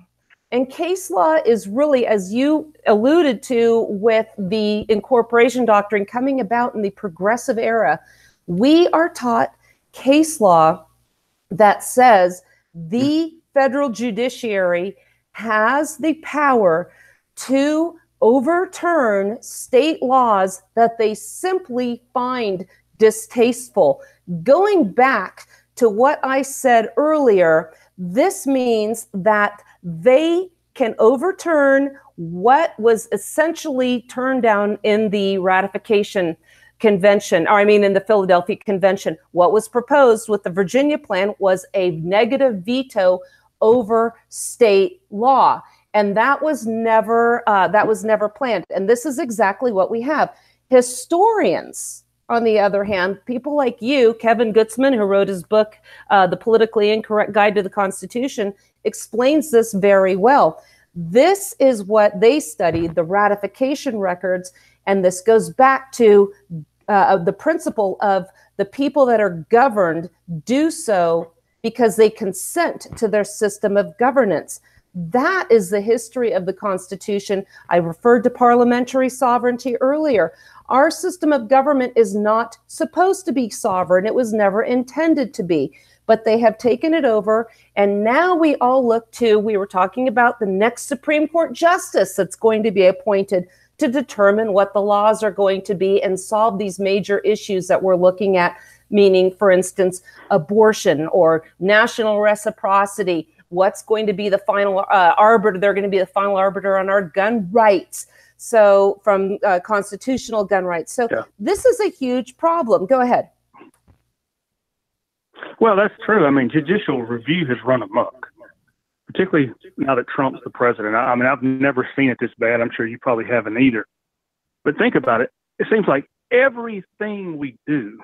And case law is really, as you alluded to with the incorporation doctrine coming about in the Progressive Era, we are taught case law that says the federal judiciary has the power to overturn state laws that they simply find distasteful. Going back to what I said earlier, this means that they can overturn what was essentially turned down in the ratification convention, or I mean in the Philadelphia Convention. What was proposed with the Virginia plan was a negative veto over state law. And that was never planned. And this is exactly what we have. Historians, on the other hand, people like you, Kevin Gutzman, who wrote his book, The Politically Incorrect Guide to the Constitution, explains this very well. This is what they studied, the ratification records, and this goes back to the principle of the people that are governed do so because they consent to their system of governance. That is the history of the Constitution. I referred to parliamentary sovereignty earlier. Our system of government is not supposed to be sovereign. It was never intended to be, but they have taken it over. And now we all look to, we were talking about the next Supreme Court justice that's going to be appointed to determine what the laws are going to be and solve these major issues that we're looking at, meaning, for instance, abortion or national reciprocity. What's going to be the final arbiter? They're going to be the final arbiter on our gun rights. So from constitutional gun rights. So This is a huge problem. Go ahead. Well, that's true. I mean, judicial review has run amok, particularly now that Trump's the president. I mean, I've never seen it this bad. I'm sure you probably haven't either. But think about it. It seems like everything we do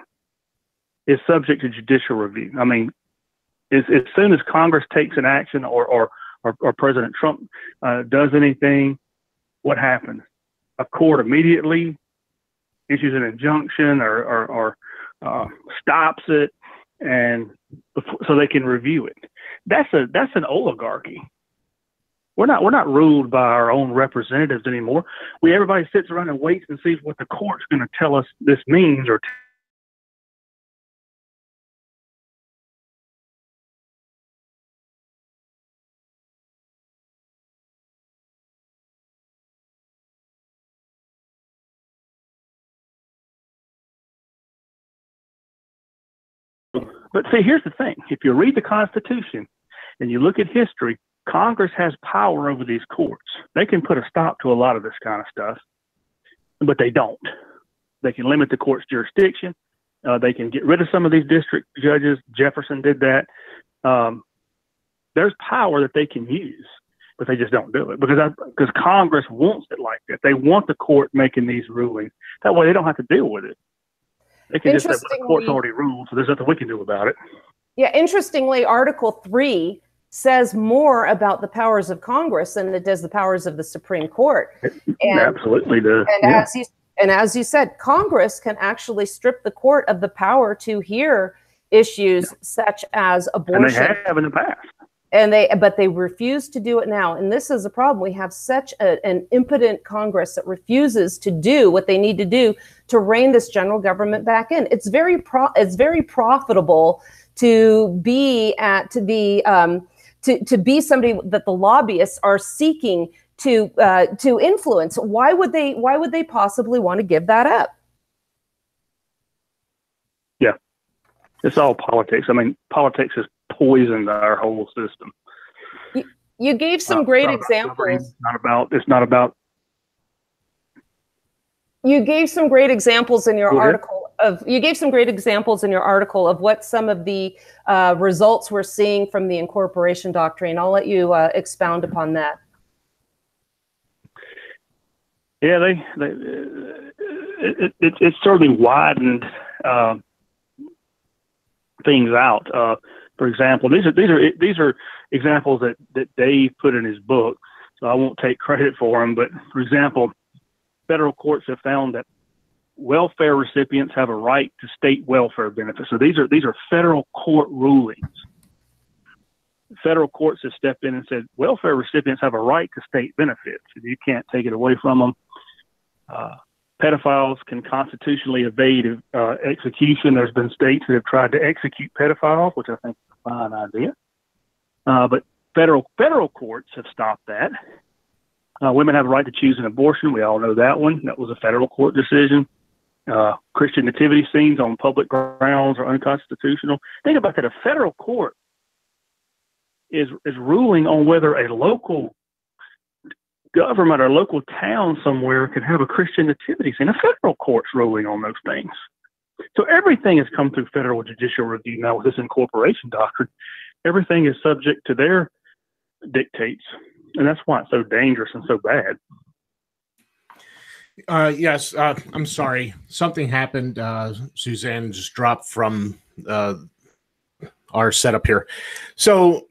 is subject to judicial review. I mean, as soon as Congress takes an action or President Trump does anything, what happens? A court immediately issues an injunction or stops it, and so they can review it. That's an oligarchy. We're not ruled by our own representatives anymore. Everybody sits around and waits and sees what the court's going to tell us this means or. But see, here's the thing. If you read the Constitution and you look at history, Congress has power over these courts. They can put a stop to a lot of this kind of stuff, but they don't. They can limit the court's jurisdiction. They can get rid of some of these district judges. Jefferson did that. There's power that they can use, but they just don't do it because Congress wants it like that. They want the court making these rulings. That way they don't have to deal with it. They can just say, well, the court's already ruled, so there's nothing we can do about it. Yeah, interestingly, Article 3 says more about the powers of Congress than it does the powers of the Supreme Court. And, absolutely does. And as you said, Congress can actually strip the court of the power to hear issues such as abortion. And they have in the past. But they refuse to do it now. And this is a problem. We have such an impotent Congress that refuses to do what they need to do to rein this general government back in. It's very profitable to be somebody that the lobbyists are seeking to influence. Why would they possibly want to give that up? Yeah, it's all politics. I mean, politics is poisoned our whole system. You gave some great examples. It's not about. You gave some great examples in your article of what some of the results we're seeing from the incorporation doctrine. I'll let you expound upon that. Yeah, it's certainly widened things out. For example, these are examples that Dave put in his book, so I won't take credit for them. But for example, federal courts have found that welfare recipients have a right to state welfare benefits. So these are federal court rulings. Federal courts have stepped in and said welfare recipients have a right to state benefits, and you can't take it away from them. Pedophiles can constitutionally evade execution. There's been states that have tried to execute pedophiles, which I think is a fine idea. But federal courts have stopped that. Women have a right to choose an abortion. We all know that one. That was a federal court decision. Christian nativity scenes on public grounds are unconstitutional. Think about that. A federal court is ruling on whether a local government or local town somewhere could have a Christian nativity scene. A federal court's ruling on those things. So everything has come through federal judicial review now with this incorporation doctrine. Everything is subject to their dictates, and that's why it's so dangerous and so bad. Yes, I'm sorry. Something happened. Suzanne just dropped from our setup here. So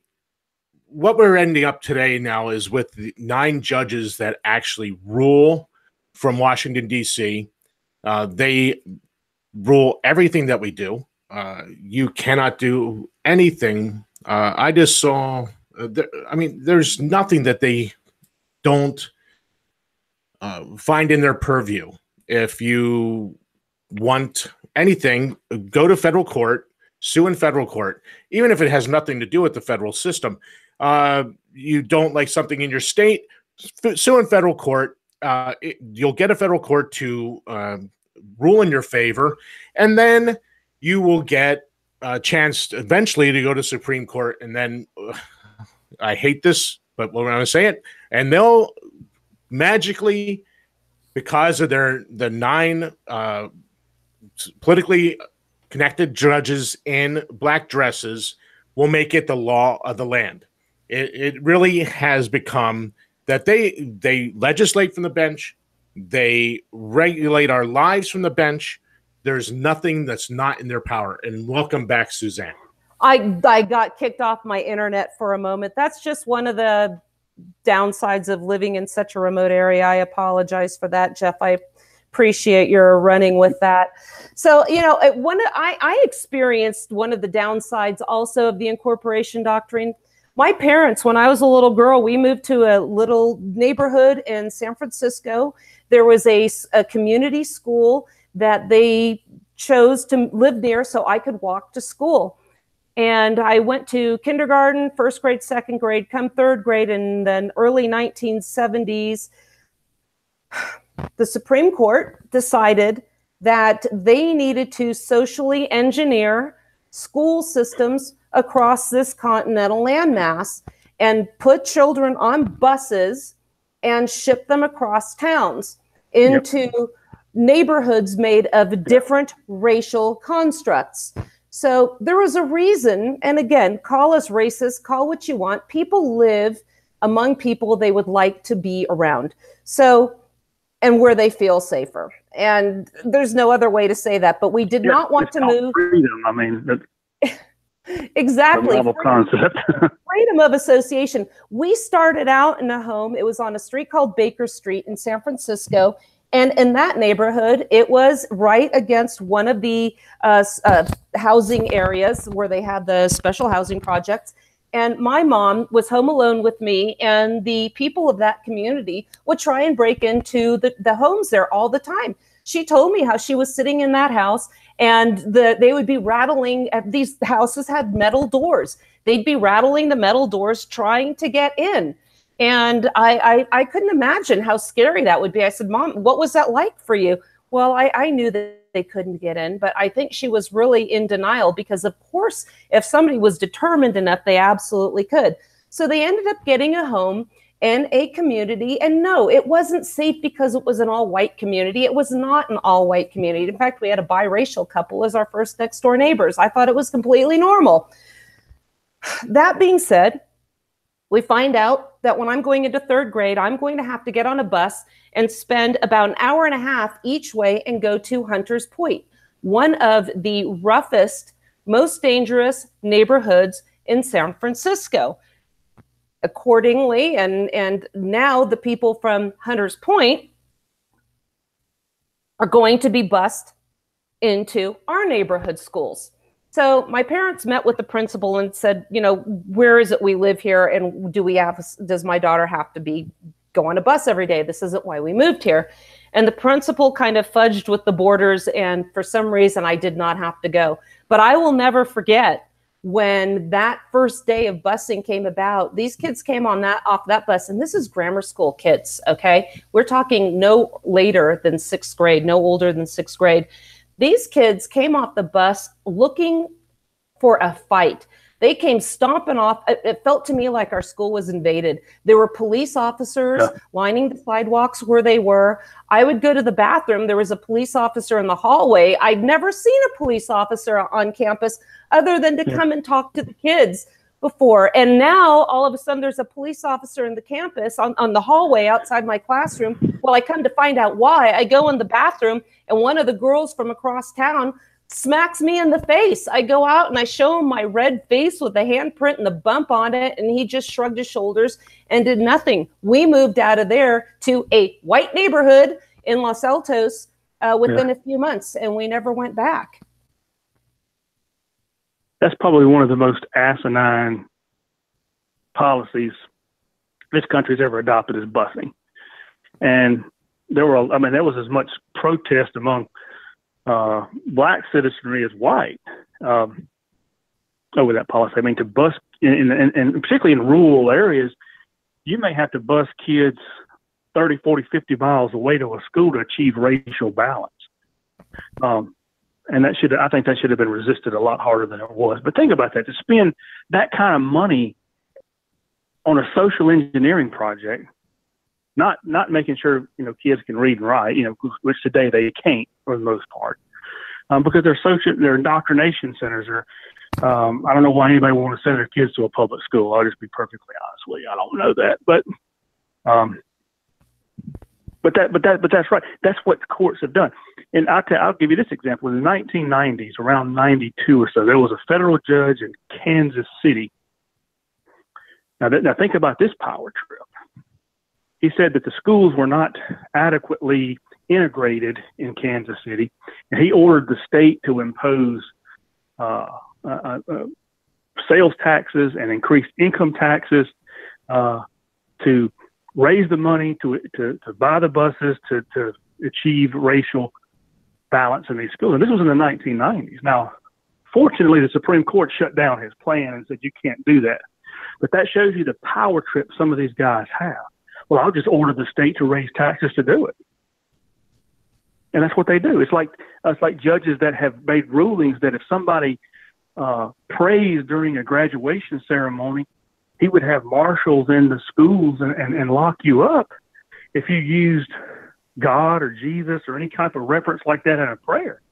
what we're ending up today now is with the 9 judges that actually rule from Washington, D.C. They rule everything that we do. You cannot do anything. I just saw, there's nothing that they don't find in their purview. If you want anything, go to federal court, sue in federal court, even if it has nothing to do with the federal system. You don't like something in your state, sue in federal court. You'll get a federal court to rule in your favor, and then you will get a chance eventually to go to Supreme Court. And then I hate this, but we're going to say it, and they'll magically, because of the 9 politically connected judges in black dresses, will make it the law of the land. It really has become that they legislate from the bench. They regulate our lives from the bench. There's nothing that's not in their power. And welcome back, Suzanne. I got kicked off my internet for a moment. That's just one of the downsides of living in such a remote area. I apologize for that, Jeff. I appreciate your running with that. So, I experienced one of the downsides also of the incorporation doctrine. My parents, when I was a little girl, we moved to a little neighborhood in San Francisco. There was a community school that they chose to live near so I could walk to school. And I went to kindergarten, first grade, second grade, come third grade in the early 1970s. The Supreme Court decided that they needed to socially engineer school systems across this continental landmass and put children on buses and ship them across towns into neighborhoods made of different racial constructs. So there was a reason, and again, call us racist, call what you want. People live among people they would like to be around. So, and where they feel safer. And there's no other way to say that, but we did not want to move. Freedom. I mean, that's exactly. a novel concept. Freedom of association. We started out in a home. It was on a street called Baker Street in San Francisco. And in that neighborhood, it was right against one of the housing areas where they had the special housing projects. And my mom was home alone with me, and the people of that community would try and break into the homes there all the time. She told me how she was sitting in that house, and they would be rattling. These houses had metal doors. They'd be rattling the metal doors trying to get in. And I couldn't imagine how scary that would be. I said, Mom, what was that like for you? Well, I knew that they couldn't get in, but I think she was really in denial because, of course, if somebody was determined enough, they absolutely could. So they ended up getting a home in a community. And no, it wasn't safe because it was an all-white community. It was not an all-white community. In fact, we had a biracial couple as our first next-door neighbors. I thought it was completely normal. That being said, we find out that when I'm going into third grade, I'm going to have to get on a bus and spend about an hour and a half each way and go to Hunters Point, one of the roughest, most dangerous neighborhoods in San Francisco. Accordingly, and now the people from Hunters Point are going to be bused into our neighborhood schools. So my parents met with the principal and said, where is it we live here, and does my daughter have to go on a bus every day? This isn't why we moved here. And the principal kind of fudged with the borders, and for some reason I did not have to go. But I will never forget when that first day of busing came about. These kids came off that bus, and this is grammar school kids, okay? We're talking no later than sixth grade, no older than sixth grade. These kids came off the bus looking for a fight. They came stomping off. It felt to me like our school was invaded. There were police officers lining the sidewalks where they were. I would go to the bathroom. There was a police officer in the hallway. I'd never seen a police officer on campus other than to come and talk to the kids before. And now all of a sudden there's a police officer in the campus on the hallway outside my classroom. Well, I come to find out why. I go in the bathroom and one of the girls from across town smacks me in the face. I go out and I show him my red face with the handprint and the bump on it, and he just shrugged his shoulders and did nothing. We moved out of there to a white neighborhood in Los Altos within a few months, and we never went back. That's probably one of the most asinine policies this country's ever adopted is busing. And there was as much protest among black citizenry as white over that policy. I mean, to bus, and particularly in rural areas, you may have to bus kids 30, 40, 50 miles away to a school to achieve racial balance. And I think that should have been resisted a lot harder than it was. But think about that, to spend that kind of money on a social engineering project, not making sure, kids can read and write, which today they can't for the most part, because they're indoctrination centers, or I don't know why anybody would want to send their kids to a public school. I'll just be perfectly honest with you. I don't know that, but that's right. That's what the courts have done. And I'll give you this example. In the 1990s, around 92 or so, there was a federal judge in Kansas City. Now think about this power trip. He said that the schools were not adequately integrated in Kansas City, and he ordered the state to impose sales taxes and increased income taxes to raise the money to buy the buses to achieve racial balance in these schools. And this was in the 1990s. Now, fortunately, the Supreme Court shut down his plan and said you can't do that. But that shows you the power trip some of these guys have. Well, I'll just order the state to raise taxes to do it. And that's what they do. It's like judges that have made rulings that if somebody prays during a graduation ceremony, he would have marshals in the schools and lock you up if you used God or Jesus or any type of reference like that in a prayer.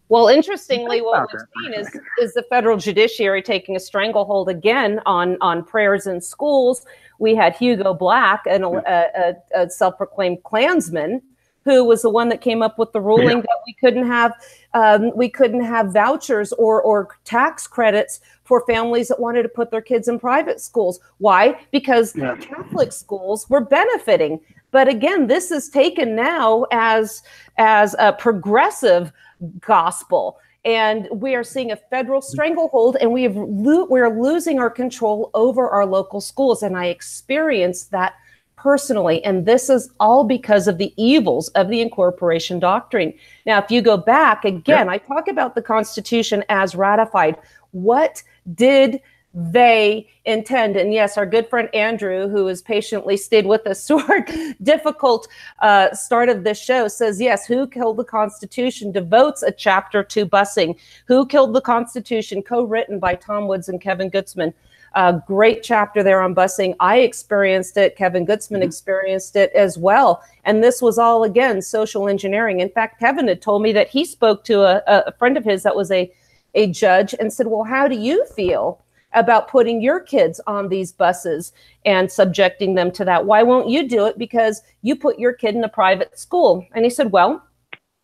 Well, interestingly, what we've seen is the federal judiciary taking a stranglehold again on prayers in schools. We had Hugo Black, a self-proclaimed Klansman, who was the one that came up with the ruling that we couldn't have vouchers or tax credits for families that wanted to put their kids in private schools. Why? Because Catholic schools were benefiting. But again, this is taken now as a progressive gospel, and we are seeing a federal stranglehold, and we're losing our control over our local schools. And I experienced that personally, and this is all because of the evils of the incorporation doctrine. Now, if you go back again, I talk about the Constitution as ratified. What did they intend? And yes, our good friend Andrew, who has patiently stayed with us through our difficult start of this show, says, yes, Who Killed the Constitution devotes a chapter to busing. Who Killed the Constitution, co-written by Tom Woods and Kevin Gutzman. A great chapter there on busing. I experienced it. Kevin Gutzman experienced it as well. And this was all, again, social engineering. In fact, Kevin had told me that he spoke to a friend of his that was a judge and said, well, how do you feel about putting your kids on these buses and subjecting them to that? Why won't you do it? Because you put your kid in a private school. And he said, well,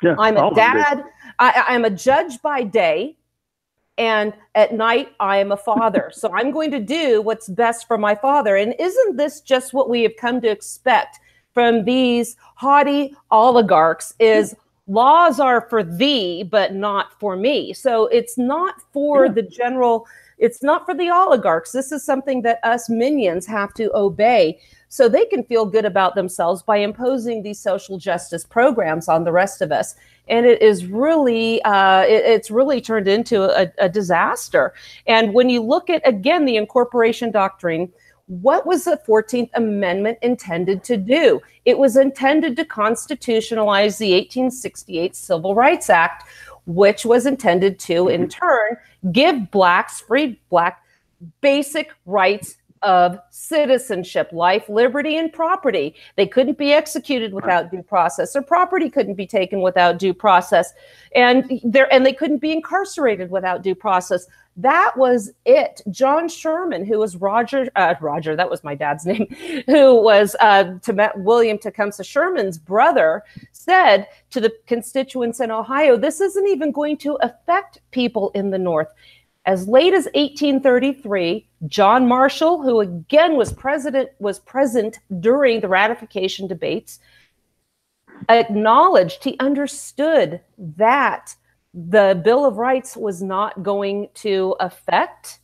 I'm a dad. I'm a judge by day, and at night I am a father. So I'm going to do what's best for my father. And isn't this just what we have come to expect from these haughty oligarchs? Is laws are for thee, but not for me. So it's not for the general. It's not for the oligarchs. This is something that us minions have to obey so they can feel good about themselves by imposing these social justice programs on the rest of us. And it is really, it's really turned into a disaster. And when you look at, again, the incorporation doctrine, what was the 14th Amendment intended to do? It was intended to constitutionalize the 1868 Civil Rights Act, which was intended to, in turn, give freed black, basic rights of citizenship, life, liberty, and property. They couldn't be executed without due process. Their property couldn't be taken without due process, and they couldn't be incarcerated without due process. That was it. John Sherman, who was Roger, that was my dad's name, who was William Tecumseh Sherman's brother, said to the constituents in Ohio, this isn't even going to affect people in the North. As late as 1833, John Marshall, who again was present during the ratification debates, acknowledged, he understood that the Bill of Rights was not going to affect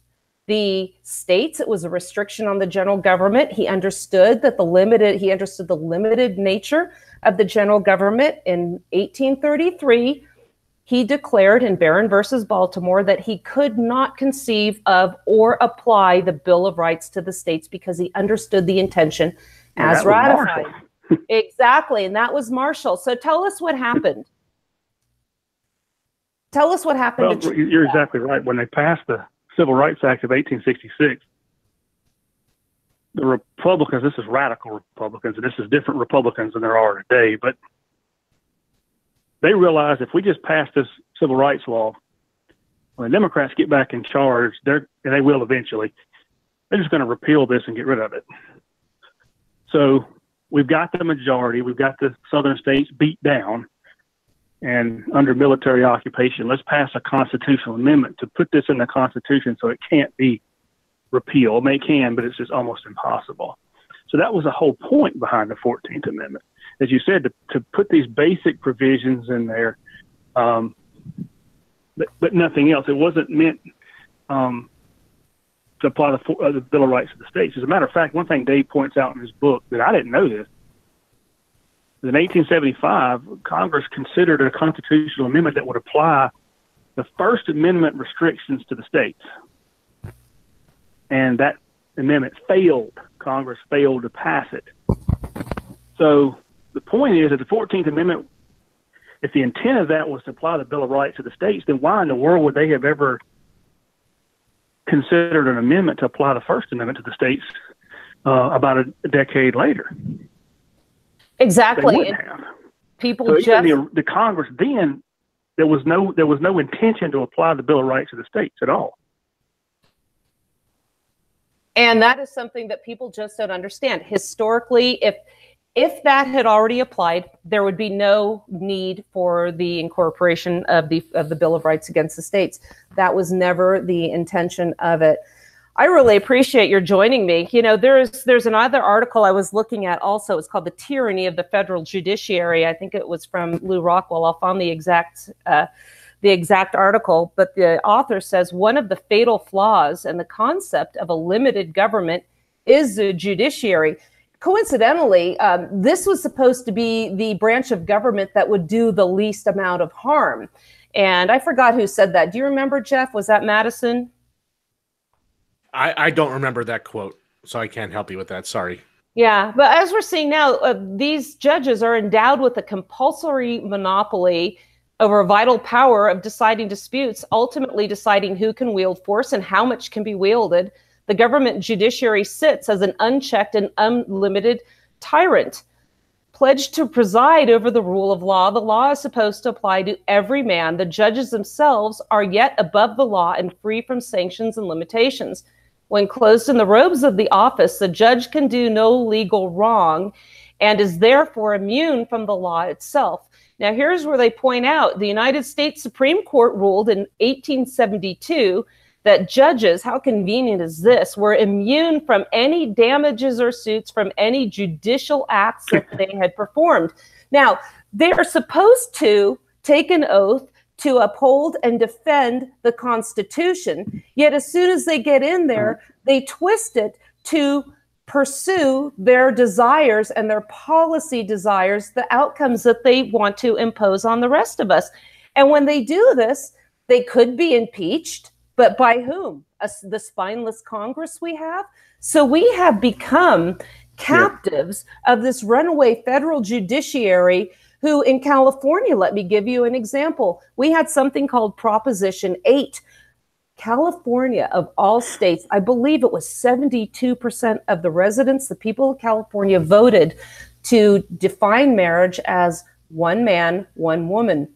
the states. It was a restriction on the general government. He understood that the limited nature of the general government. In 1833, he declared in Barron versus Baltimore that he could not conceive of or apply the Bill of Rights to the states because he understood the intention as ratified. Exactly, and that was Marshall. So tell us what happened. Tell us what happened. Well, you're exactly right. When they passed the Civil Rights Act of 1866, the Republicans, this is radical Republicans, and this is different Republicans than there are today, but they realized if we just pass this civil rights law, when the Democrats get back in charge, and they will eventually, they're just going to repeal this and get rid of it. So we've got the majority, we've got the southern states beat down and under military occupation. Let's pass a constitutional amendment to put this in the Constitution so it can't be repealed. I mean, it can, but it's just almost impossible. So that was the whole point behind the 14th Amendment. As you said, to put these basic provisions in there, but nothing else. It wasn't meant to apply the Bill of Rights to the states. As a matter of fact, one thing Dave points out in his book that I didn't know this, in 1875, Congress considered a constitutional amendment that would apply the First Amendment restrictions to the states. And that amendment failed. Congress failed to pass it. So the point is that the 14th Amendment, if the intent of that was to apply the Bill of Rights to the states, then why in the world would they have ever considered an amendment to apply the First Amendment to the states about a decade later? Exactly. People so just the Congress then, there was no intention to apply the Bill of Rights to the states at all. And that is something that people just don't understand. Historically, if that had already applied, there would be no need for the incorporation of the Bill of Rights against the states. That was never the intention of it. I really appreciate your joining me. You know, there's another article I was looking at also. It's called "The Tyranny of the Federal Judiciary." I think it was from Lou Rockwell. I'll find the exact article, but the author says one of the fatal flaws in the concept of a limited government is the judiciary. Coincidentally, this was supposed to be the branch of government that would do the least amount of harm. And I forgot who said that. Do you remember, Jeff? Was that Madison? I don't remember that quote, so I can't help you with that. Sorry. Yeah, but as we're seeing now, these judges are endowed with a compulsory monopoly over a vital power of deciding disputes, ultimately deciding who can wield force and how much can be wielded. The government judiciary sits as an unchecked and unlimited tyrant, pledged to preside over the rule of law. The law is supposed to apply to every man. The judges themselves are yet above the law and free from sanctions and limitations. When clothed in the robes of the office, the judge can do no legal wrong and is therefore immune from the law itself. Now, here's where they point out the United States Supreme Court ruled in 1872 that judges, how convenient is this, were immune from any damages or suits from any judicial acts that they had performed. Now, they are supposed to take an oath to uphold and defend the Constitution, yet as soon as they get in there, they twist it to pursue their desires and their policy desires, the outcomes that they want to impose on the rest of us. And when they do this, they could be impeached, but by whom? The spineless Congress we have? So we have become captives of this runaway federal judiciary who in California, let me give you an example. We had something called Proposition 8. California, of all states, I believe it was 72% of the residents, the people of California, voted to define marriage as one man, one woman.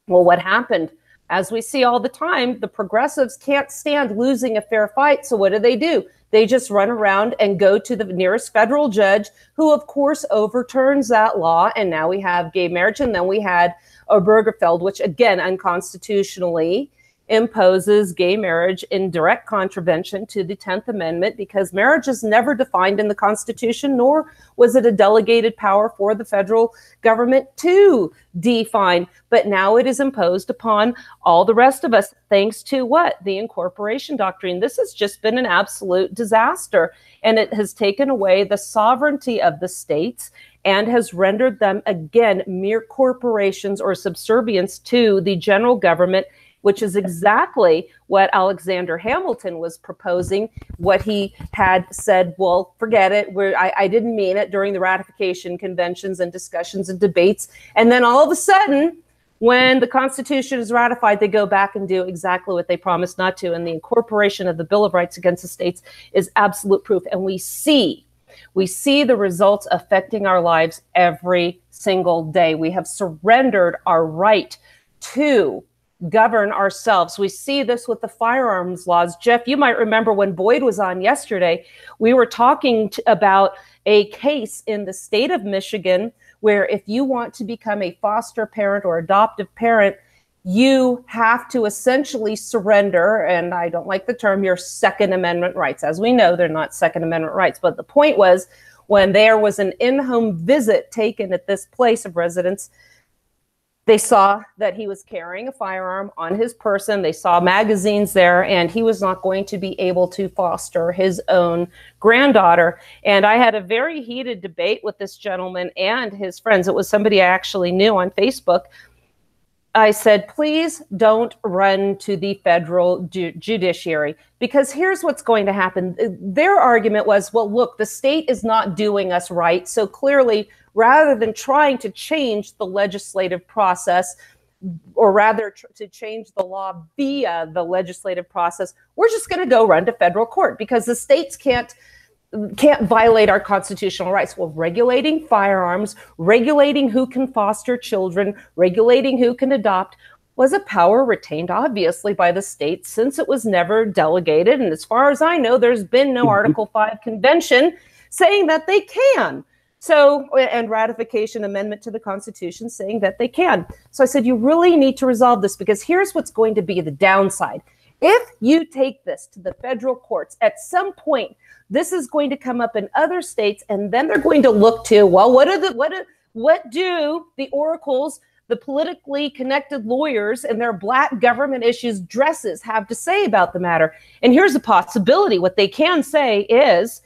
Well, what happened? As we see all the time, the progressives can't stand losing a fair fight. So what do? They just run around and go to the nearest federal judge, who, of course, overturns that law. And now we have gay marriage. And then we had Obergefell, which, again, unconstitutionally imposes gay marriage in direct contravention to the 10th Amendment, because marriage is never defined in the Constitution, nor was it a delegated power for the federal government to define. But now it is imposed upon all the rest of us, thanks to what? The incorporation doctrine. This has just been an absolute disaster, and it has taken away the sovereignty of the states and has rendered them, again, mere corporations or subservience to the general government, which is exactly what Alexander Hamilton was proposing, what he had said, well, forget it, I didn't mean it, during the ratification conventions and discussions and debates. And then all of a sudden, when the Constitution is ratified, they go back and do exactly what they promised not to. And the incorporation of the Bill of Rights against the states is absolute proof. And we see the results affecting our lives every single day. We have surrendered our right to govern ourselves. We see this with the firearms laws. Jeff, you might remember when Boyd was on yesterday, we were talking about a case in the state of Michigan where if you want to become a foster parent or adoptive parent, you have to essentially surrender, and I don't like the term, your Second Amendment rights. As we know, they're not Second Amendment rights, but the point was, when there was an in-home visit taken at this place of residence, they saw that he was carrying a firearm on his person. They saw magazines there, and he was not going to be able to foster his own granddaughter. And I had a very heated debate with this gentleman and his friends. It was somebody I actually knew on Facebook. I said, please don't run to the federal judiciary, because here's what's going to happen. Their argument was, well, look, the state is not doing us right. So clearly, rather than trying to change the legislative process, or rather to change the law via the legislative process, we're just going to go run to federal court because the states can't violate our constitutional rights. Well, regulating firearms, regulating who can foster children, regulating who can adopt was a power retained, obviously, by the states since it was never delegated. And as far as I know, there's been no Article 5 convention saying that they can. So, and ratification amendment to the Constitution saying that they can. So I said, you really need to resolve this, because here's what's going to be the downside. If you take this to the federal courts, at some point, this is going to come up in other states, and then they're going to look to, well, what do the oracles, the politically connected lawyers and their black government issues dresses have to say about the matter? And here's a possibility. What they can say is,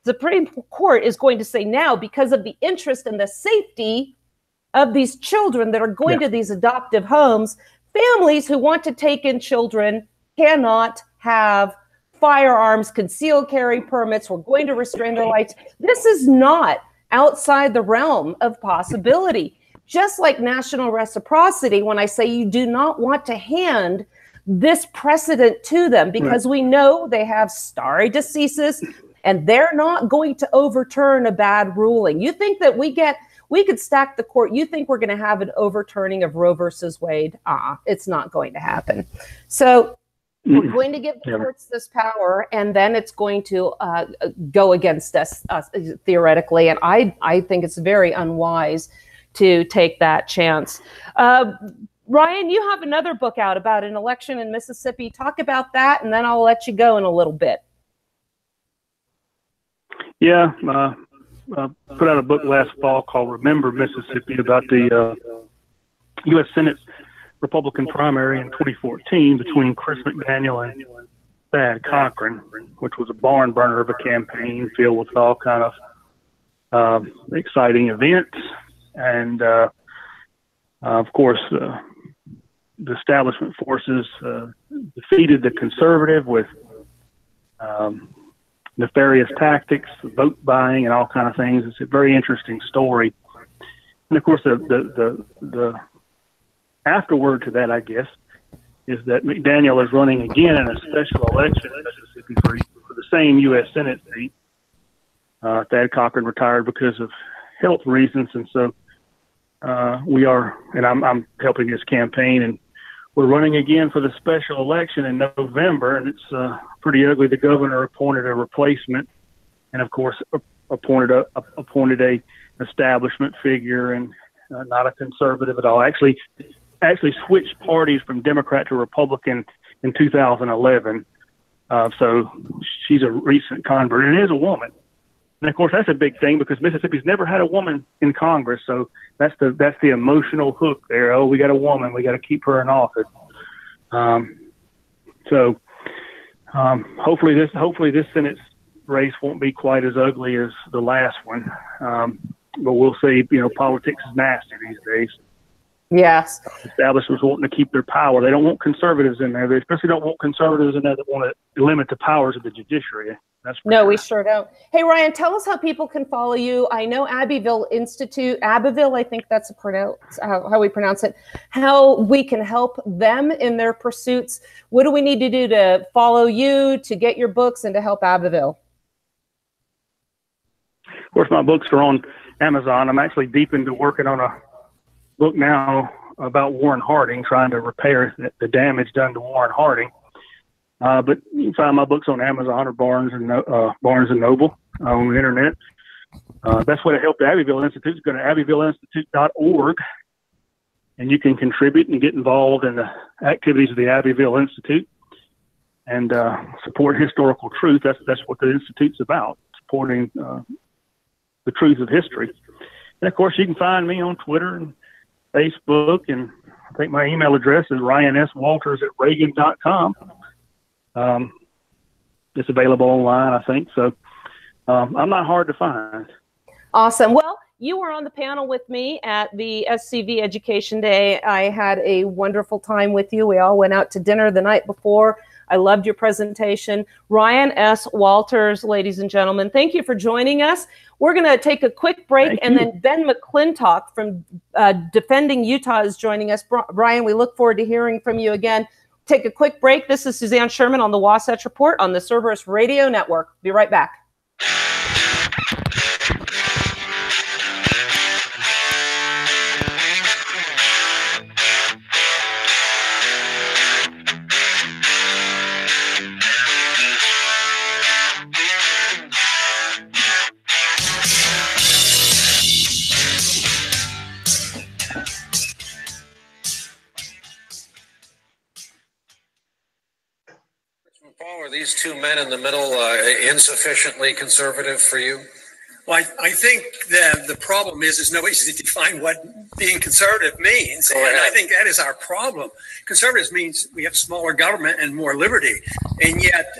the Supreme Court is going to say now, because of the interest and the safety of these children that are going to these adoptive homes, families who want to take in children cannot have firearms, concealed carry permits. We're going to restrain their rights. This is not outside the realm of possibility. Just like national reciprocity, when I say you do not want to hand this precedent to them, because we know they have stare decisis, and they're not going to overturn a bad ruling. You think that we could stack the court? You think we're going to have an overturning of Roe versus Wade? It's not going to happen. So we're going to give the courts this power, and then it's going to go against us theoretically. And I think it's very unwise to take that chance. Ryan, you have another book out about an election in Mississippi. Talk about that, and then I'll let you go in a little bit. Yeah, put out a book last fall called Remember Mississippi, about the U.S. Senate Republican primary in 2014 between Chris McDaniel and Thad Cochran, which was a barn burner of a campaign filled with all kind of exciting events. And, of course, the establishment forces defeated the conservative with nefarious tactics, vote buying, and all kind of things. It's a very interesting story. And of course, the afterword to that, I guess, is that McDaniel is running again in a special election in Mississippi for the same U.S. Senate seat. Thad Cochran retired because of health reasons, and so we are, and I'm helping his campaign, and we're running again for the special election in November, and it's pretty ugly. The governor appointed a replacement, and of course appointed a establishment figure, and not a conservative at all. Actually switched parties from Democrat to Republican in 2011. So she's a recent convert, and is a woman. And of course, that's a big thing because Mississippi's never had a woman in Congress. So that's the emotional hook there. Oh, we got a woman. We got to keep her in office. Hopefully this Senate race won't be quite as ugly as the last one. But we'll see. Politics is nasty these days. Yes. Establishments wanting to keep their power. They don't want conservatives in there. They especially don't want conservatives in there that want to limit the powers of the judiciary. No, we sure don't. Hey, Ryan, tell us how people can follow you. I know Abbeville Institute, Abbeville, I think that's how we pronounce it, how we can help them in their pursuits. What do we need to do to follow you, to get your books, and to help Abbeville? Of course, my books are on Amazon. I'm actually deep into working on a book now about Warren Harding, trying to repair the damage done to Warren Harding. But you can find my books on Amazon or Barnes and Noble on the internet. Best way to help the Abbeville Institute is go to abbevilleinstitute.org, and you can contribute and get involved in the activities of the Abbeville Institute and support historical truth. That's what the Institute's about, supporting the truth of history. And of course, you can find me on Twitter and Facebook, and I think my email address is ryanswalters@reagan.com. It's available online, I think. So I'm not hard to find. Awesome. Well, you were on the panel with me at the SCV Education Day. I had a wonderful time with you. We all went out to dinner the night before. I loved your presentation. Ryan S. Walters, ladies and gentlemen, thank you for joining us. We're going to take a quick break, and then Ben McClintock from Defending Utah is joining us. Brian, we look forward to hearing from you again. Take a quick break. This is Suzanne Sherman on the Wasatch Report on the Cerberus Radio Network. Be right back. Paul, are these two men in the middle insufficiently conservative for you? Well, I think that the problem is nobody's to define what being conservative means. And I think that is our problem. Conservatives means we have smaller government and more liberty. And yet,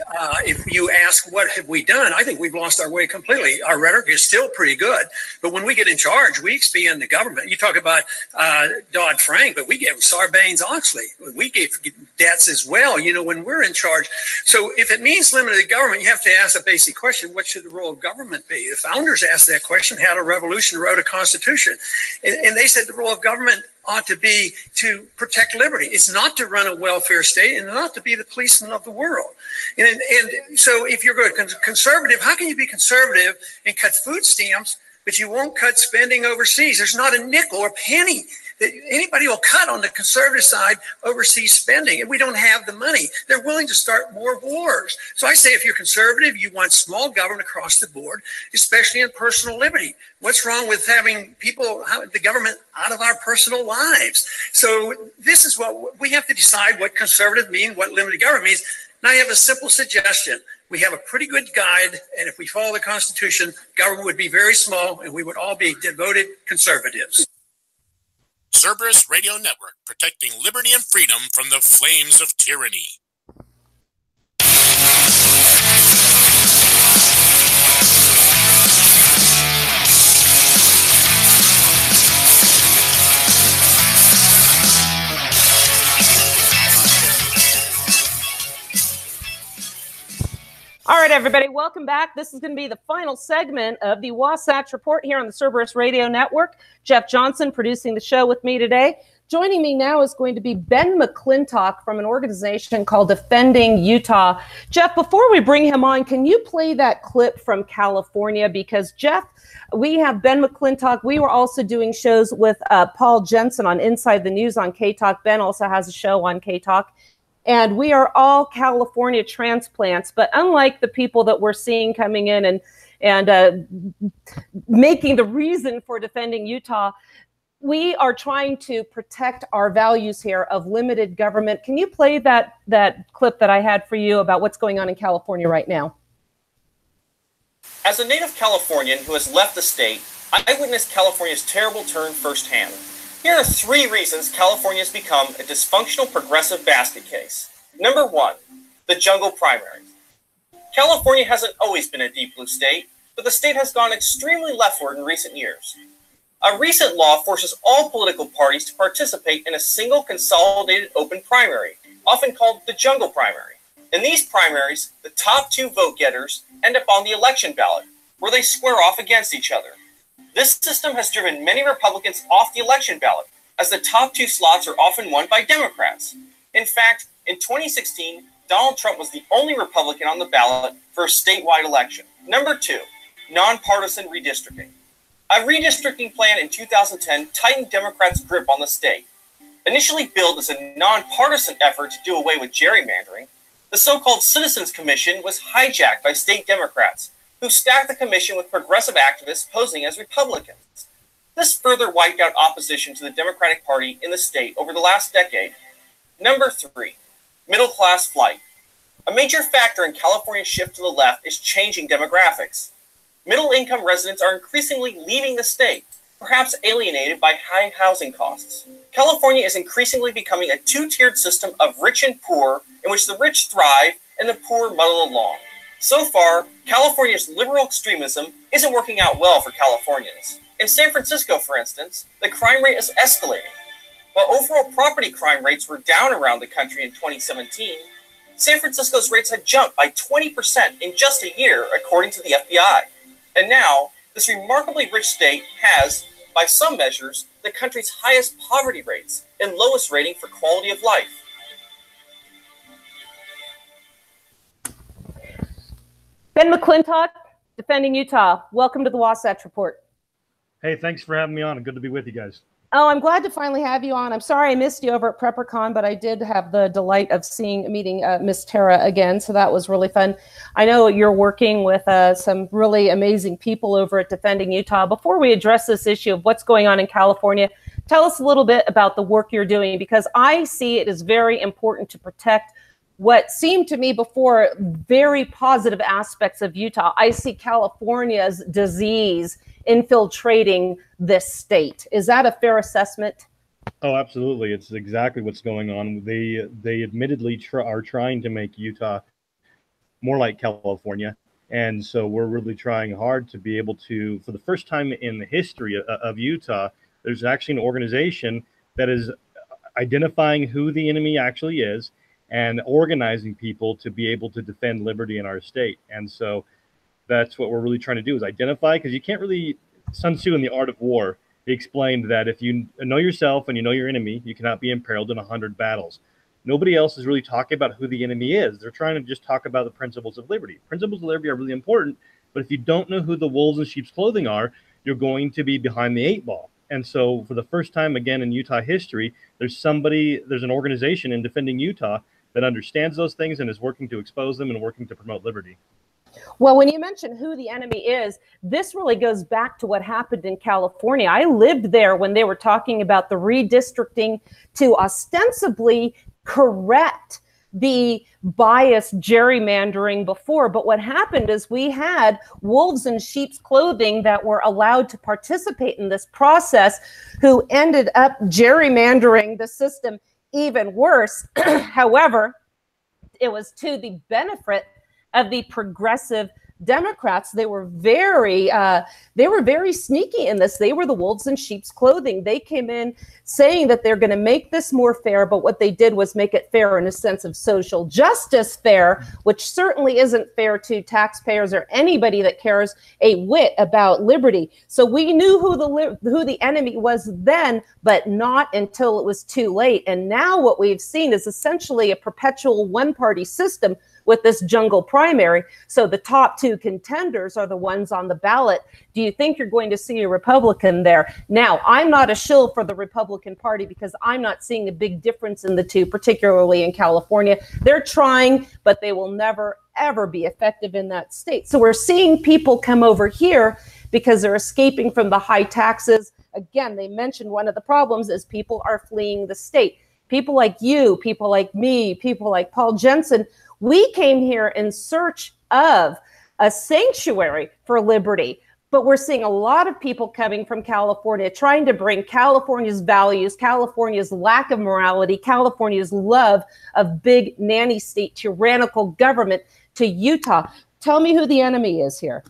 if you ask what have we done, I think we've lost our way completely. Our rhetoric is still pretty good. But when we get in charge, we expand the government. You talk about Dodd-Frank, but we gave Sarbanes-Oxley. We gave debts as well, when we're in charge. So if it means limited government, you have to ask a basic question: what should the role of government be? The founders asked that question, had a revolution, wrote a constitution. And they said the role of government ought to be to protect liberty. It's not to run a welfare state and not to be the policeman of the world. And so if you're going to conservative, how can you be conservative and cut food stamps, but you won't cut spending overseas? There's not a nickel or penny that anybody will cut on the conservative side overseas spending, and we don't have the money. They're willing to start more wars. So I say if you're conservative, you want small government across the board, especially in personal liberty. What's wrong with having the government out of our personal lives? So this is what we have to decide: what conservative means, what limited government means. Now I have a simple suggestion. We have a pretty good guide, and if we follow the Constitution, government would be very small, and we would all be devoted conservatives. Cerberus Radio Network, protecting liberty and freedom from the flames of tyranny. All right, everybody, welcome back. This is going to be the final segment of the Wasatch Report here on the Cerberus Radio Network. Jeff Johnson producing the show with me today. Joining me now is going to be Ben McClintock from an organization called Defending Utah. Jeff, before we bring him on, can you play that clip from California? Because, Jeff, we have Ben McClintock. We were also doing shows with Paul Jensen on Inside the News on K-Talk. Ben also has a show on K-Talk. And we are all California transplants, but unlike the people that we're seeing coming in and making the reason for defending Utah, we are trying to protect our values here of limited government. Can you play that clip that I had for you about what's going on in California right now? As a native Californian who has left the state, I witnessed California's terrible turn firsthand. Here are 3 reasons California has become a dysfunctional progressive basket case. Number 1, the jungle primaries. California hasn't always been a deep blue state, but the state has gone extremely leftward in recent years. A recent law forces all political parties to participate in a single consolidated open primary, often called the jungle primary. In these primaries, the top 2 vote getters end up on the election ballot, where they square off against each other. This system has driven many Republicans off the election ballot, as the top 2 slots are often won by Democrats. In fact, in 2016, Donald Trump was the only Republican on the ballot for a statewide election. Number 2, nonpartisan redistricting. A redistricting plan in 2010 tightened Democrats' grip on the state. Initially billed as a nonpartisan effort to do away with gerrymandering, the so-called Citizens Commission was hijacked by state Democrats, who stacked the commission with progressive activists posing as Republicans. This further wiped out opposition to the Democratic Party in the state over the last decade. Number 3, middle-class flight. A major factor in California's shift to the left is changing demographics. Middle-income residents are increasingly leaving the state, perhaps alienated by high housing costs. California is increasingly becoming a 2-tiered system of rich and poor, in which the rich thrive and the poor muddle along. So far, California's liberal extremism isn't working out well for Californians. In San Francisco, for instance, the crime rate is escalating. While overall property crime rates were down around the country in 2017, San Francisco's rates had jumped by 20% in just a year, according to the FBI. And now, this remarkably rich state has, by some measures, the country's highest poverty rates and lowest rating for quality of life. Ben McClintock, Defending Utah. Welcome to the Wasatch Report. Hey, thanks for having me on. Good to be with you guys. Oh, I'm glad to finally have you on. I'm sorry I missed you over at PrepperCon, but I did have the delight of meeting Miss Tara again, so that was really fun. I know you're working with some really amazing people over at Defending Utah. Before we address this issue of what's going on in California, tell us a little bit about the work you're doing, because I see it as very important to protect what seemed to me before very positive aspects of Utah. I see California's disease infiltrating this state. Is that a fair assessment? Oh, absolutely. It's exactly what's going on. They admittedly are trying to make Utah more like California. And so we're really trying hard to be able to, for the first time in the history of Utah, there's actually an organization that is identifying who the enemy actually is and organizing people to be able to defend liberty in our state. And so that's what we're really trying to do, is identify, because you can't really, Sun Tzu in The Art of War, he explained that if you know yourself and you know your enemy, you cannot be imperiled in 100 battles. Nobody else is really talking about who the enemy is. They're trying to just talk about the principles of liberty. Principles of liberty are really important, but if you don't know who the wolves in sheep's clothing are, you're going to be behind the 8 ball. And so for the first time again in Utah history, there's an organization in Defending Utah that understands those things and is working to expose them and working to promote liberty. Well, when you mention who the enemy is, this really goes back to what happened in California. I lived there when they were talking about the redistricting to ostensibly correct the biased gerrymandering before. But what happened is we had wolves in sheep's clothing that were allowed to participate in this process, who ended up gerrymandering the system even worse. However, it was to the benefit of the progressive Democrats, they were very sneaky in this. They were the wolves in sheep's clothing. They came in saying that they're going to make this more fair, but what they did was make it fair in a sense of social justice fair, which certainly isn't fair to taxpayers or anybody that cares a whit about liberty. So we knew who the enemy was then, but not until it was too late. And now what we've seen is essentially a perpetual one-party system with this jungle primary. So the top two contenders are the ones on the ballot. Do you think you're going to see a Republican there? Now, I'm not a shill for the Republican Party because I'm not seeing a big difference in the two, particularly in California. They're trying, but they will never, ever be effective in that state. So we're seeing people come over here because they're escaping from the high taxes. Again, they mentioned one of the problems is people are fleeing the state. People like you, people like me, people like Paul Jensen, we came here in search of a sanctuary for liberty, but we're seeing a lot of people coming from California trying to bring California's values, California's lack of morality, California's love of big nanny state tyrannical government to Utah. Tell me who the enemy is here.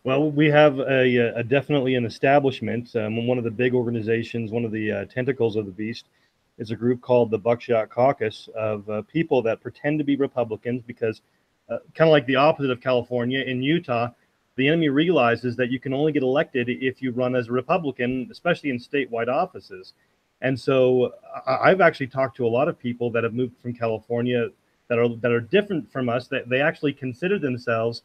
Well, we have a definitely an establishment. One of the big organizations, one of the tentacles of the beast, is a group called the Buckshot Caucus of people that pretend to be Republicans because, kind of like the opposite of California, in Utah, the enemy realizes that you can only get elected if you run as a Republican, especially in statewide offices. And so I've actually talked to a lot of people that have moved from California that are different from us, that they actually consider themselves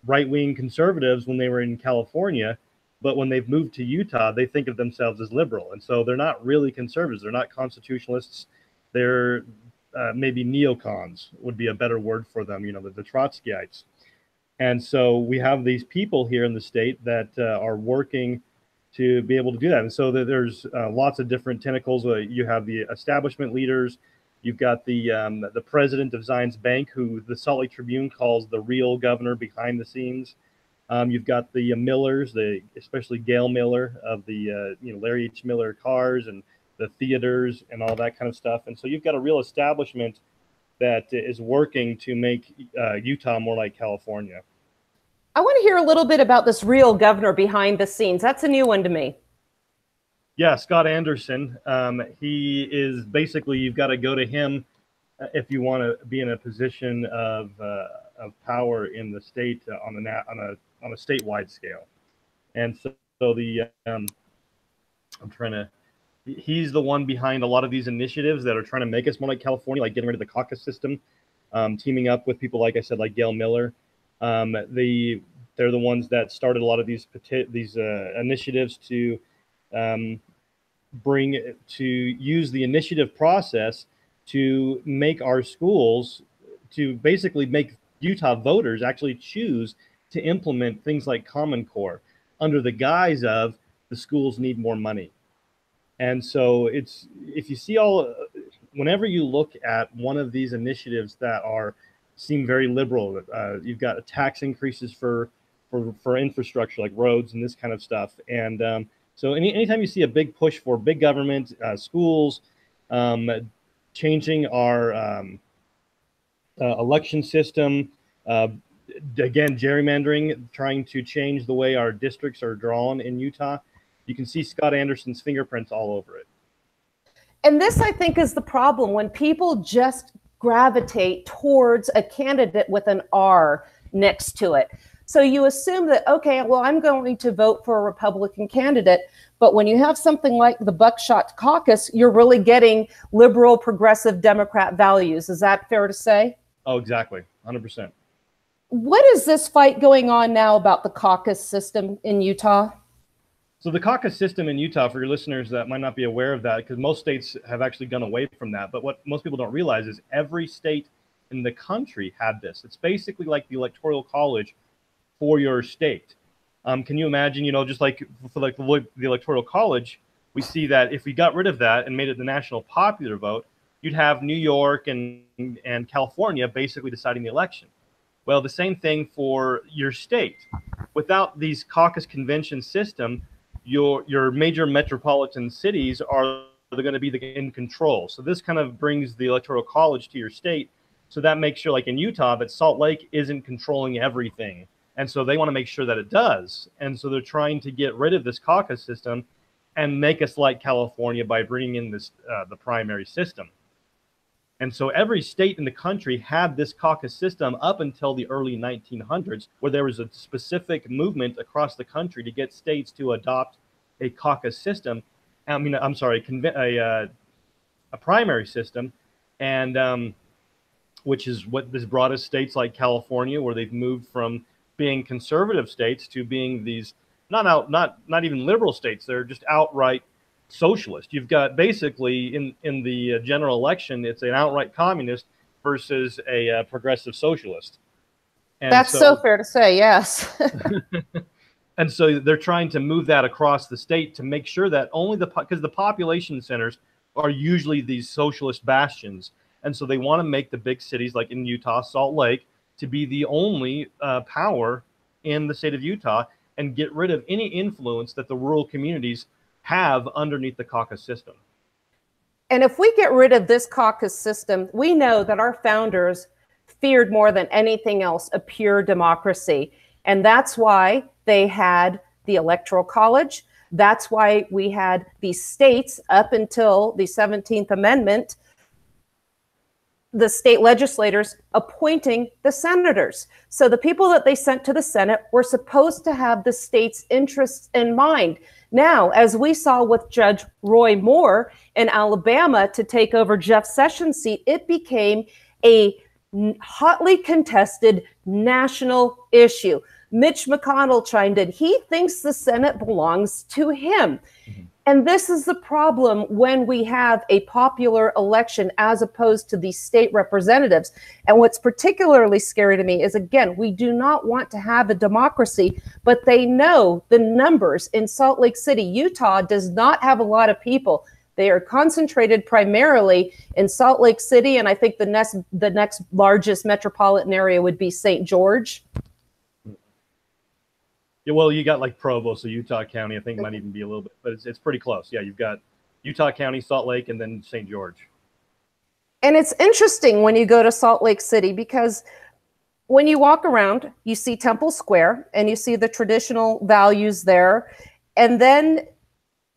right-wing conservatives when they were in California. But when they've moved to Utah, they think of themselves as liberal. And so they're not really conservatives. They're not constitutionalists. They're maybe neocons would be a better word for them, the Trotskyites. And so we have these people here in the state that are working to be able to do that. And so there's lots of different tentacles. You have the establishment leaders. You've got the president of Zions Bank, who the Salt Lake Tribune calls the real governor behind the scenes. You've got the Millers, especially Gail Miller of the Larry H. Miller cars and the theaters and all that kind of stuff. And so you've got a real establishment that is working to make Utah more like California. I want to hear a little bit about this real governor behind the scenes. That's a new one to me. Yeah, Scott Anderson. He is basically, you've got to go to him if you want to be in a position of power in the state on a statewide scale. And so he's the one behind a lot of these initiatives that are trying to make us more like California, like getting rid of the caucus system, teaming up with people, like I said, like Gail Miller. They're the ones that started a lot of these initiatives to use the initiative process to make our schools, to basically make Utah voters actually choose to implement things like Common Core under the guise of the schools need more money. And so if you see whenever you look at one of these initiatives that seem very liberal, you've got tax increases for infrastructure like roads and this kind of stuff. And so anytime you see a big push for big government, schools, changing our election system, again, gerrymandering, trying to change the way our districts are drawn in Utah, you can see Scott Anderson's fingerprints all over it. And this, I think, is the problem when people just gravitate towards a candidate with an R next to it. So you assume that, okay, well, I'm going to vote for a Republican candidate. But when you have something like the Buckshot Caucus, you're really getting liberal, progressive Democrat values. Is that fair to say? Oh, exactly. 100%. What is this fight going on now about the caucus system in Utah? So the caucus system in Utah, for your listeners that might not be aware of that, because most states have actually gone away from that. But what most people don't realize is every state in the country had this. It's basically like the Electoral College for your state. Can you imagine, just like for like the Electoral College, we see that if we got rid of that and made it the national popular vote, you'd have New York and California basically deciding the election. Well, the same thing for your state. Without these caucus convention system, your major metropolitan cities are going to be in control. So this kind of brings the Electoral College to your state So that makes sure, like in Utah, that Salt Lake isn't controlling everything. And so they want to make sure that it does. And so they're trying to get rid of this caucus system and make us like California by bringing in this the primary system. And so every state in the country had this caucus system up until the early 1900s, where there was a specific movement across the country to get states to adopt a caucus system. I mean, I'm sorry, a primary system, and which is what has brought us states like California, where they've moved from being conservative states to being these not even liberal states. They're just outright socialist. You've got basically in the general election, it's an outright communist versus a progressive socialist. And that's so fair to say, yes. And so they're trying to move that across the state to make sure that only because the population centers are usually these socialist bastions. And so they want to make the big cities, like in Utah, Salt Lake, to be the only power in the state of Utah, and get rid of any influence that the rural communities have underneath the caucus system. And if we get rid of this caucus system, we know that our founders feared more than anything else a pure democracy. And that's why they had the Electoral College. That's why we had these states up until the 17th Amendment, the state legislators appointing the senators. So the people that they sent to the Senate were supposed to have the state's interests in mind. Now, as we saw with Judge Roy Moore in Alabama to take over Jeff Sessions' seat, it became a hotly contested national issue. Mitch McConnell chimed in. He thinks the Senate belongs to him. And this is the problem when we have a popular election as opposed to the state representatives. And what's particularly scary to me is, again, we do not want to have a democracy, but they know the numbers in Salt Lake City. Utah does not have a lot of people. They are concentrated primarily in Salt Lake City, and I think the next largest metropolitan area would be St. George. Yeah, well, you got like Provo, so Utah County, I think might even be a little bit, but it's pretty close. Yeah, you've got Utah County, Salt Lake, and then St. George. And it's interesting when you go to Salt Lake City, because when you walk around, you see Temple Square and you see the traditional values there. And then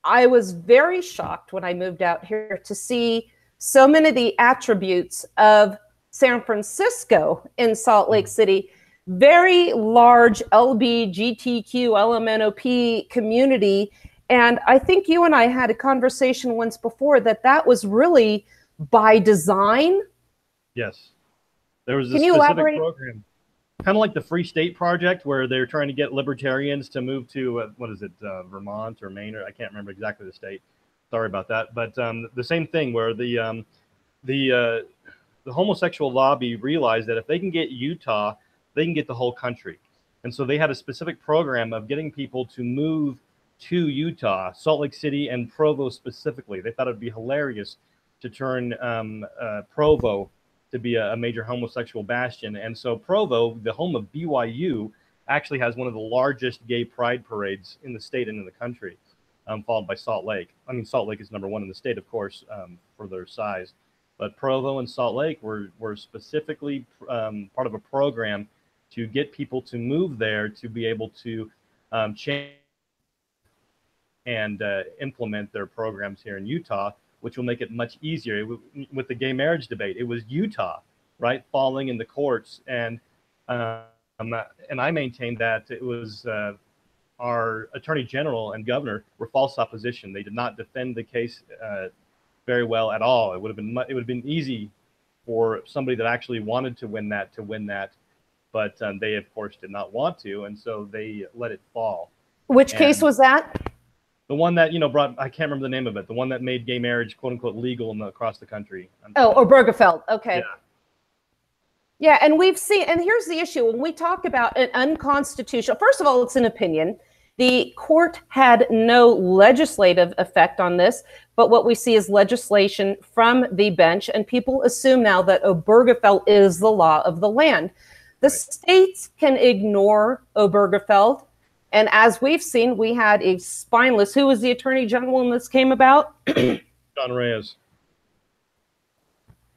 I was very shocked when I moved out here to see so many of the attributes of San Francisco in Salt Lake City. Very large LGBTQ, LMNOP community. And I think you and I had a conversation once before that was really by design. Yes. There was a specific program, kind of like the Free State Project, where they're trying to get libertarians to move to, Vermont or Maine, or I can't remember exactly the state. Sorry about that. But the same thing where the homosexual lobby realized that if they can get Utah, they can get the whole country. And so they had a specific program of getting people to move to Utah, Salt Lake City and Provo specifically. They thought it'd be hilarious to turn Provo to be a major homosexual bastion. And so Provo, the home of BYU, actually has one of the largest gay pride parades in the state and in the country, followed by Salt Lake. I mean, Salt Lake is number one in the state, of course, for their size. But Provo and Salt Lake were specifically part of a program to get people to move there to be able to change and implement their programs here in Utah, which will make it much easier. With the gay marriage debate, it was Utah, right, falling in the courts, and I maintained that it was our attorney general and governor were false opposition. They did not defend the case very well at all. It would have been easy for somebody that actually wanted to win that, but they of course did not want to, and so they let it fall. Which case was that? The one that I can't remember the name of it. The one that made gay marriage "quote unquote" legal across the country. Obergefell. Okay. Yeah, and we've seen, and here's the issue: when we talk about an unconstitutional, first of all, it's an opinion. The court had no legislative effect on this, but what we see is legislation from the bench, and people assume now that Obergefell is the law of the land. The states can ignore Obergefell, and as we've seen, we had a spineless, who was the attorney general when this came about? John Reyes.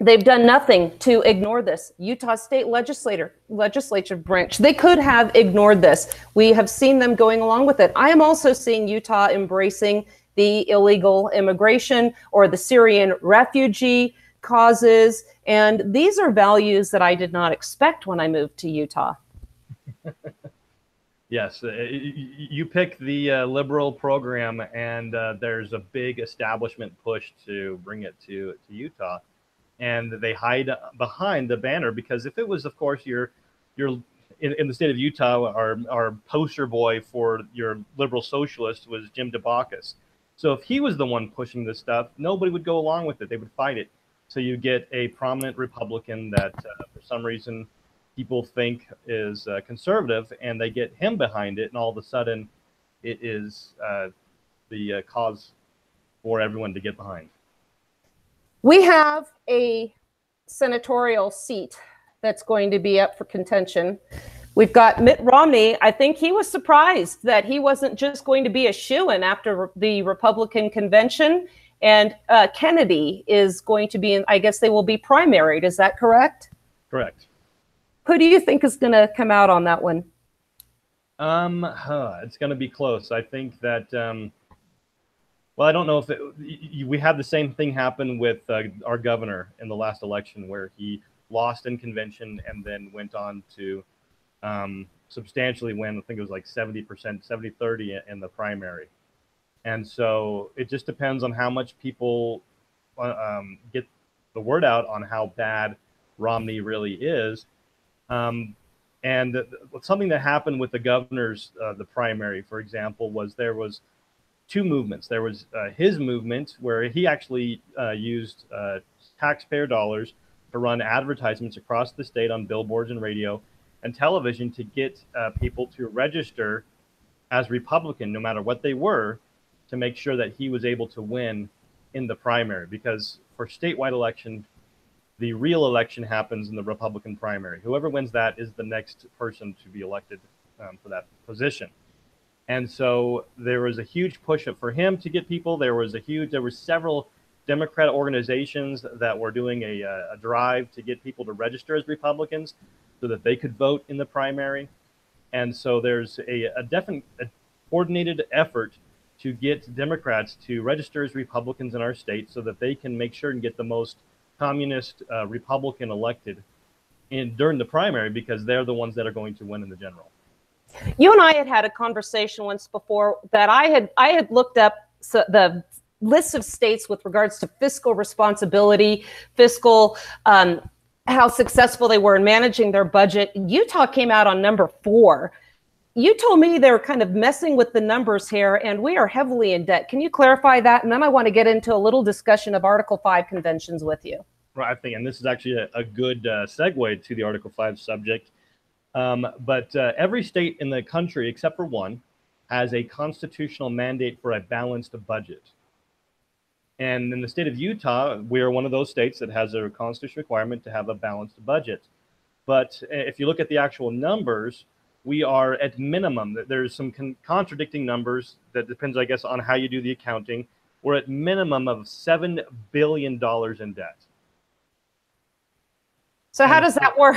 They've done nothing to ignore this. Utah State legislature branch, they could have ignored this. We have seen them going along with it. I am also seeing Utah embracing the illegal immigration or the Syrian refugee causes. And these are values that I did not expect when I moved to Utah. Yes, you pick the liberal program, and there's a big establishment push to bring it to Utah. And they hide behind the banner, because if it was, of course, you're in the state of Utah, our poster boy for your liberal socialist was Jim DeBacchus. So if he was the one pushing this stuff, nobody would go along with it. They would fight it. So you get a prominent Republican that for some reason people think is conservative, and they get him behind it, and all of a sudden it is the cause for everyone to get behind. We have a senatorial seat that's going to be up for contention. We've got Mitt Romney. I think he was surprised that he wasn't just going to be a shoo-in after the Republican convention. And Kennedy is going to be in, I guess they will be primaried. Is that correct? Correct. Who do you think is going to come out on that one? It's going to be close. I think that, well, I don't know if we had the same thing happen with our governor in the last election, where he lost in convention and then went on to substantially win. I think it was like 70%, 70-30 in the primary. And so it just depends on how much people get the word out on how bad Romney really is. And something that happened with the governor's, the primary, for example, was there was two movements. There was his movement, where he actually used taxpayer dollars to run advertisements across the state on billboards and radio and television to get people to register as Republican, no matter what they were, to make sure that he was able to win in the primary. Because for statewide election, the real election happens in the Republican primary. Whoever wins that is the next person to be elected for that position. And so there was a huge push for him to get people. There were several Democrat organizations that were doing a drive to get people to register as Republicans so that they could vote in the primary. And so there's a definite coordinated effort to get Democrats to register as Republicans in our state so that they can make sure and get the most communist Republican elected during the primary, because they're the ones that are going to win in the general. You and I had a conversation once before that I had looked up the list of states with regards to fiscal responsibility, fiscal, how successful they were in managing their budget. Utah came out on number 4. You told me they were kind of messing with the numbers here, and we are heavily in debt. Can you clarify that? And then I want to get into a little discussion of Article 5 conventions with you. Right, I think, and this is actually a good segue to the Article 5 subject. But every state in the country, except for one, has a constitutional mandate for a balanced budget. And in the state of Utah, we are one of those states that has a constitutional requirement to have a balanced budget. But if you look at the actual numbers, we are at minimum. There's some contradicting numbers that depends, I guess, on how you do the accounting. We're at minimum of $7 billion in debt. So how does that work?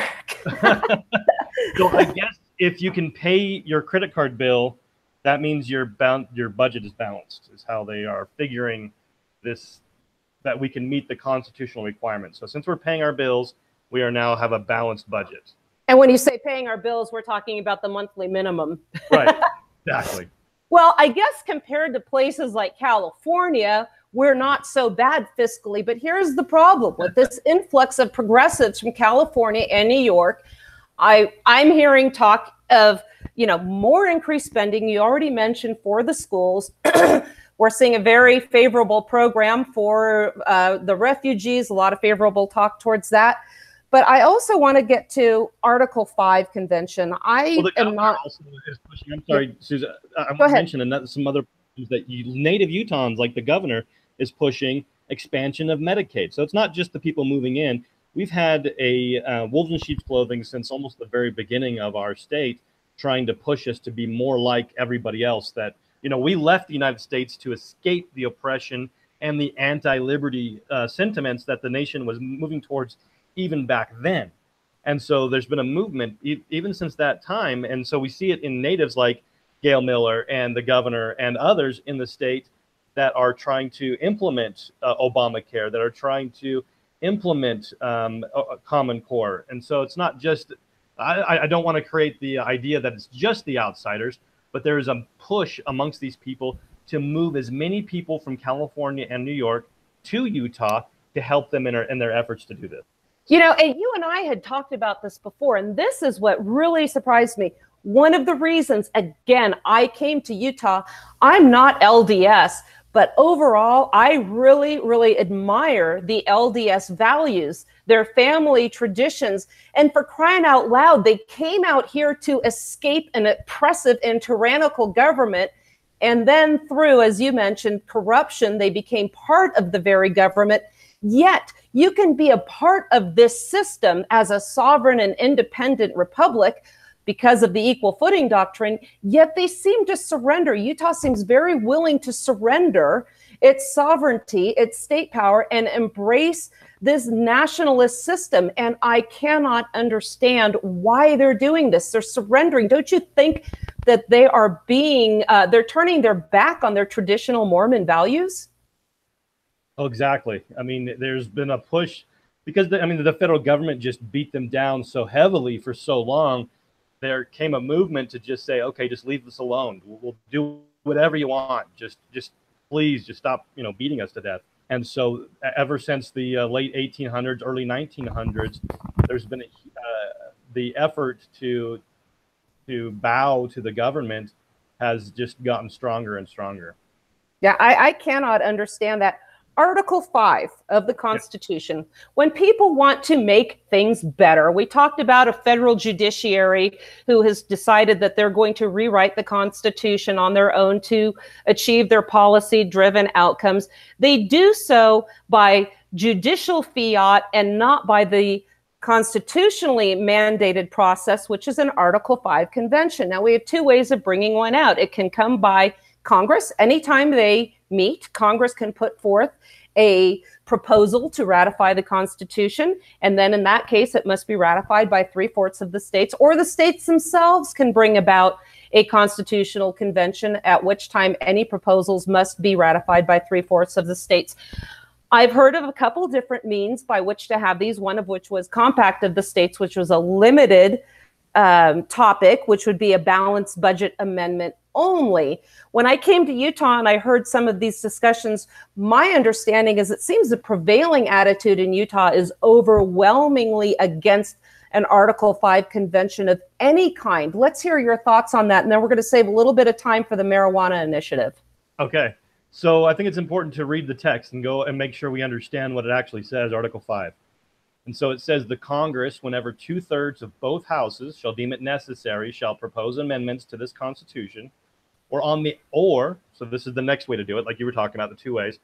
So I guess if you can pay your credit card bill, that means your budget is balanced, is how they are figuring this, that we can meet the constitutional requirements. So since we're paying our bills, we are now have a balanced budget. And when you say paying our bills, we're talking about the monthly minimum. Right, exactly. Well, I guess compared to places like California, we're not so bad fiscally. But here's the problem with this influx of progressives from California and New York. I'm hearing talk of, more increased spending. You already mentioned for the schools. We're seeing a very favorable program for the refugees, a lot of favorable talk towards that. But I also want to get to Article 5 convention. I'm sorry, Susan. I want to mention some other things that native Utahns, like the governor, is pushing expansion of Medicaid. So it's not just the people moving in. We've had a wolves in sheep's clothing since almost the very beginning of our state, trying to push us to be more like everybody else. That we left the United States to escape the oppression and the anti-liberty sentiments that the nation was moving towards even back then. And so there's been a movement even since that time. And so we see it in natives like Gail Miller and the governor and others in the state that are trying to implement Obamacare, that are trying to implement Common Core. And so it's not just, I don't want to create the idea that it's just the outsiders, but there is a push amongst these people to move as many people from California and New York to Utah to help them in their efforts to do this. You know, and you and I had talked about this before, and this is what really surprised me. One of the reasons, again, I came to Utah, I'm not LDS, but overall, I really, really admire the LDS values, their family traditions. And for crying out loud, they came out here to escape an oppressive and tyrannical government. And then through, as you mentioned, corruption, they became part of the very government. Yet you can be a part of this system as a sovereign and independent republic because of the equal footing doctrine, yet they seem to surrender. Utah seems very willing to surrender its sovereignty, its state power, and embrace this nationalist system. And I cannot understand why they're doing this. They're surrendering. Don't you think that they are being, they're turning their back on their traditional Mormon values? Oh, exactly. I mean, there's been a push because, the federal government just beat them down so heavily for so long. There came a movement to just say, okay, just leave us alone. We'll do whatever you want. Just please, just stop, beating us to death. And so ever since the late 1800s, early 1900s, there's been the effort to bow to the government has just gotten stronger and stronger. Yeah, I cannot understand that. Article 5 of the Constitution, when people want to make things better, we talked about a federal judiciary who has decided that they're going to rewrite the Constitution on their own to achieve their policy-driven outcomes. They do so by judicial fiat and not by the constitutionally mandated process, which is an Article 5 convention. Now, we have two ways of bringing one out. It can come by Congress. Anytime they meet, Congress can put forth a proposal to ratify the Constitution. And then in that case, it must be ratified by 3/4 of the states, or the states themselves can bring about a constitutional convention, at which time any proposals must be ratified by 3/4 of the states. I've heard of a couple different means by which to have these, one of which was Compact of the States, which was a limited topic, which would be a balanced budget amendment only. When I came to Utah and I heard some of these discussions, my understanding is it seems the prevailing attitude in Utah is overwhelmingly against an Article 5 convention of any kind. Let's hear your thoughts on that, and then we're going to save a little bit of time for the marijuana initiative. Okay, so I think it's important to read the text and go and make sure we understand what it actually says, Article 5. And so it says, the Congress, whenever 2/3 of both houses shall deem it necessary, shall propose amendments to this Constitution, so this is the next way to do it, like you were talking about, the two ways,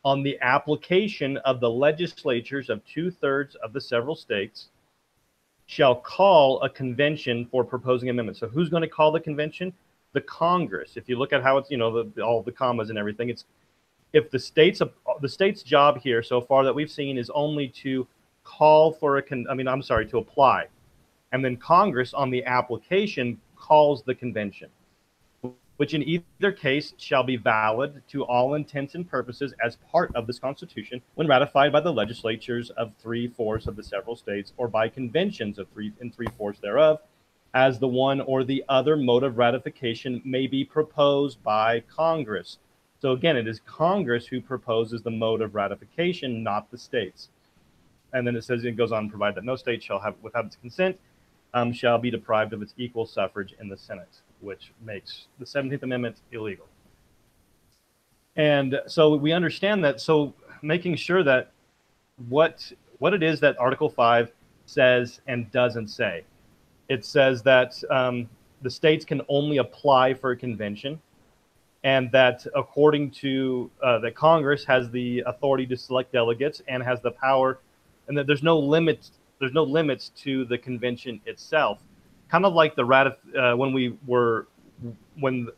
on the application of the legislatures of 2/3 of the several states, shall call a convention for proposing amendments. So who's going to call the convention? The Congress. If you look at how it's, all the commas and everything, it's if the state's job here so far that we've seen is only to call for to apply. And then Congress on the application calls the convention, which in either case shall be valid to all intents and purposes as part of this Constitution when ratified by the legislatures of 3/4 of the several states, or by conventions of 3/4 thereof, as the one or the other mode of ratification may be proposed by Congress. So again, it is Congress who proposes the mode of ratification, not the states. And then it says, it goes on to provide that no state shall have, without its consent, shall be deprived of its equal suffrage in the Senate, which makes the 17th Amendment illegal. And so we understand that. So making sure that what it is that Article 5 says and doesn't say. It says that the states can only apply for a convention, and that according to that Congress has the authority to select delegates and has the power, and that there's no limits to the convention itself. Kind of like when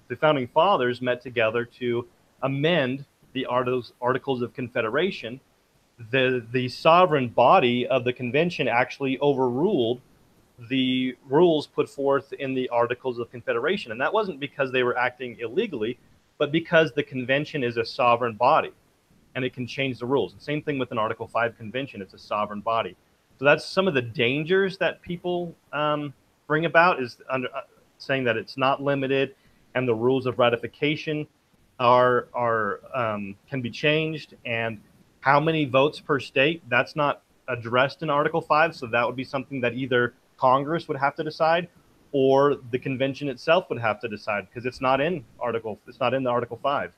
the founding fathers met together to amend the Articles of Confederation, the sovereign body of the convention actually overruled the rules put forth in the Articles of Confederation. And that wasn't because they were acting illegally, but because the convention is a sovereign body and it can change the rules. And same thing with an Article 5 convention, it's a sovereign body. So that's some of the dangers that people bring about, is saying that it's not limited and the rules of ratification can be changed, and how many votes per state, that's not addressed in Article 5. So that would be something that either Congress would have to decide or the convention itself would have to decide, because it's not in the Article 5.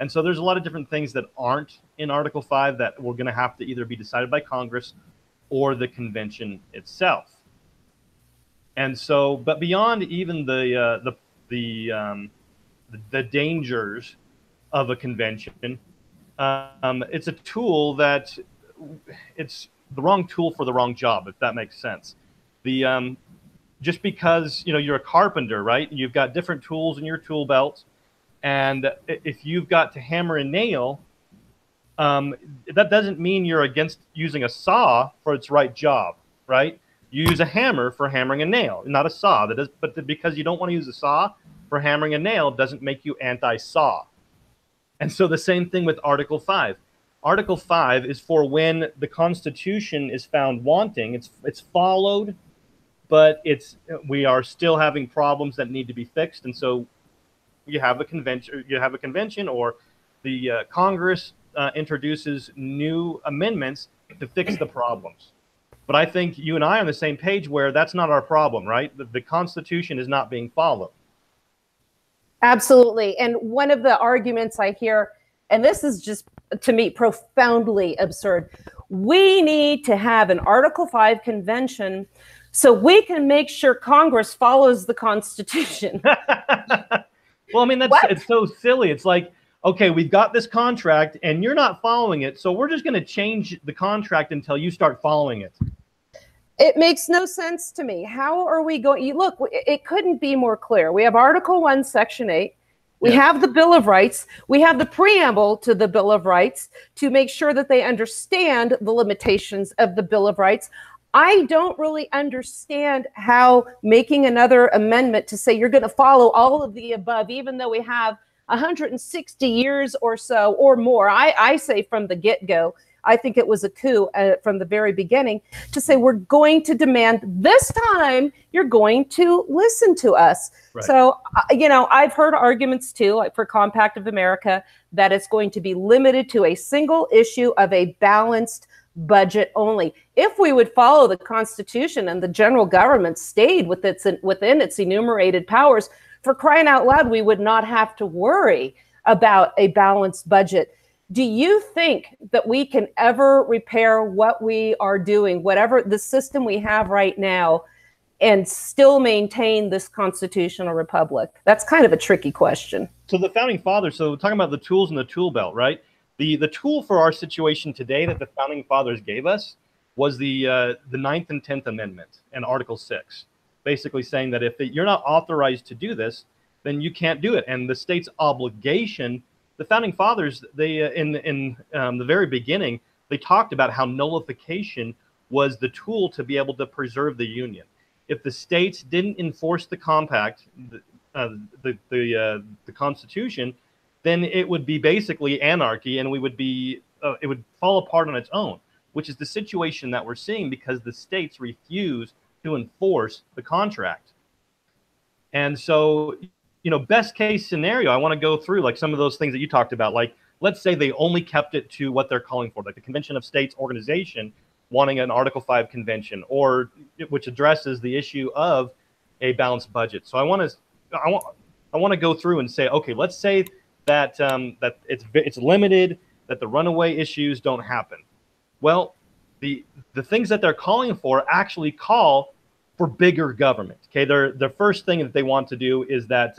And so there's a lot of different things that aren't in Article 5 that we're going to have to either be decided by Congress or the convention itself. And so, but beyond even the dangers of a convention, it's a tool that it's the wrong tool for the wrong job, if that makes sense. Just because you're a carpenter, right? You've got different tools in your tool belt, and if you've got to hammer a nail, that doesn't mean you're against using a saw for its right job, right? You use a hammer for hammering a nail, not a saw. But because you don't want to use a saw for hammering a nail doesn't make you anti-saw. And so the same thing with Article 5. Article 5 is for when the Constitution is found wanting. It's followed, but we are still having problems that need to be fixed. And so you have a convention, or the Congress introduces new amendments to fix the problems. But I think you and I are on the same page where that's not our problem, right? The Constitution is not being followed. Absolutely. And one of the arguments I hear, and this is just, to me, profoundly absurd, we need to have an Article 5 convention so we can make sure Congress follows the Constitution. Well, I mean, it's so silly. It's like, okay, we've got this contract and you're not following it, so we're just going to change the contract until you start following it. It makes no sense to me. How are we going? Look, it couldn't be more clear. We have Article 1, Section 8. We have the Bill of Rights. We have the preamble to the Bill of Rights to make sure that they understand the limitations of the Bill of Rights. I don't really understand how making another amendment to say you're going to follow all of the above, even though we have 160 years or so or more. I say from the get-go, I think it was a coup from the very beginning to say we're going to demand this time you're going to listen to us. Right. So, I've heard arguments too, like for Compact of America, that it's going to be limited to a single issue of a balanced budget only. If we would follow the Constitution and the general government stayed within its enumerated powers, for crying out loud, we would not have to worry about a balanced budget. Do you think that we can ever repair what we are doing, whatever the system we have right now, and still maintain this constitutional republic? That's kind of a tricky question. So the Founding Fathers, so talking about the tools in the tool belt, right? The tool for our situation today that the Founding Fathers gave us was the 9th and 10th Amendment and Article 6, basically saying that if you're not authorized to do this, then you can't do it. And the state's obligation, the Founding Fathers, they in the very beginning, they talked about how nullification was the tool to be able to preserve the Union. If the states didn't enforce the compact, the Constitution, then it would be basically anarchy, and we would be it would fall apart on its own, which is the situation that we're seeing because the states refuse to enforce the contract. And so, best case scenario, I want to go through like some of those things that you talked about. Like, let's say they only kept it to what they're calling for, like the Convention of States organization wanting an Article 5 convention, or which addresses the issue of a balanced budget. So I want to go through and say, okay, let's say that that it's limited, that the runaway issues don't happen. Well, the things that they're calling for actually call for bigger government. Okay, the first thing that they want to do is that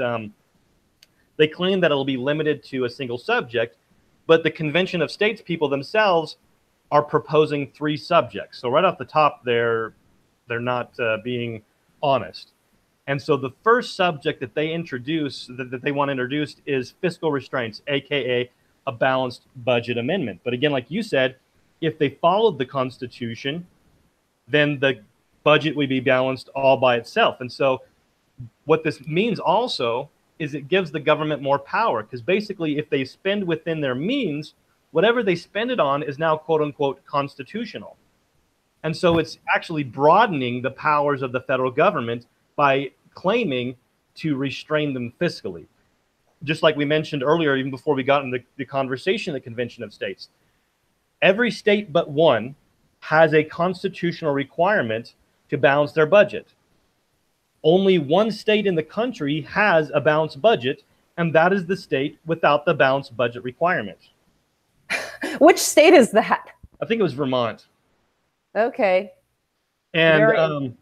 they claim that it'll be limited to a single subject, but the Convention of States people themselves are proposing 3 subjects. So right off the top, they're not being honest. And so the first subject that they introduce, that they want introduced, is fiscal restraints, aka a balanced budget amendment. But again, like you said, if they followed the Constitution, then the budget would be balanced all by itself. And so what this means also is it gives the government more power, because basically if they spend within their means, whatever they spend it on is now quote unquote constitutional. And so it's actually broadening the powers of the federal government by claiming to restrain them fiscally. Just like we mentioned earlier, even before we got into the conversation, the Convention of States, every state but one has a constitutional requirement to balance their budget. Only one state in the country has a balanced budget, and that is the state without the balanced budget requirement. Which state is that? I think it was Vermont. Okay. And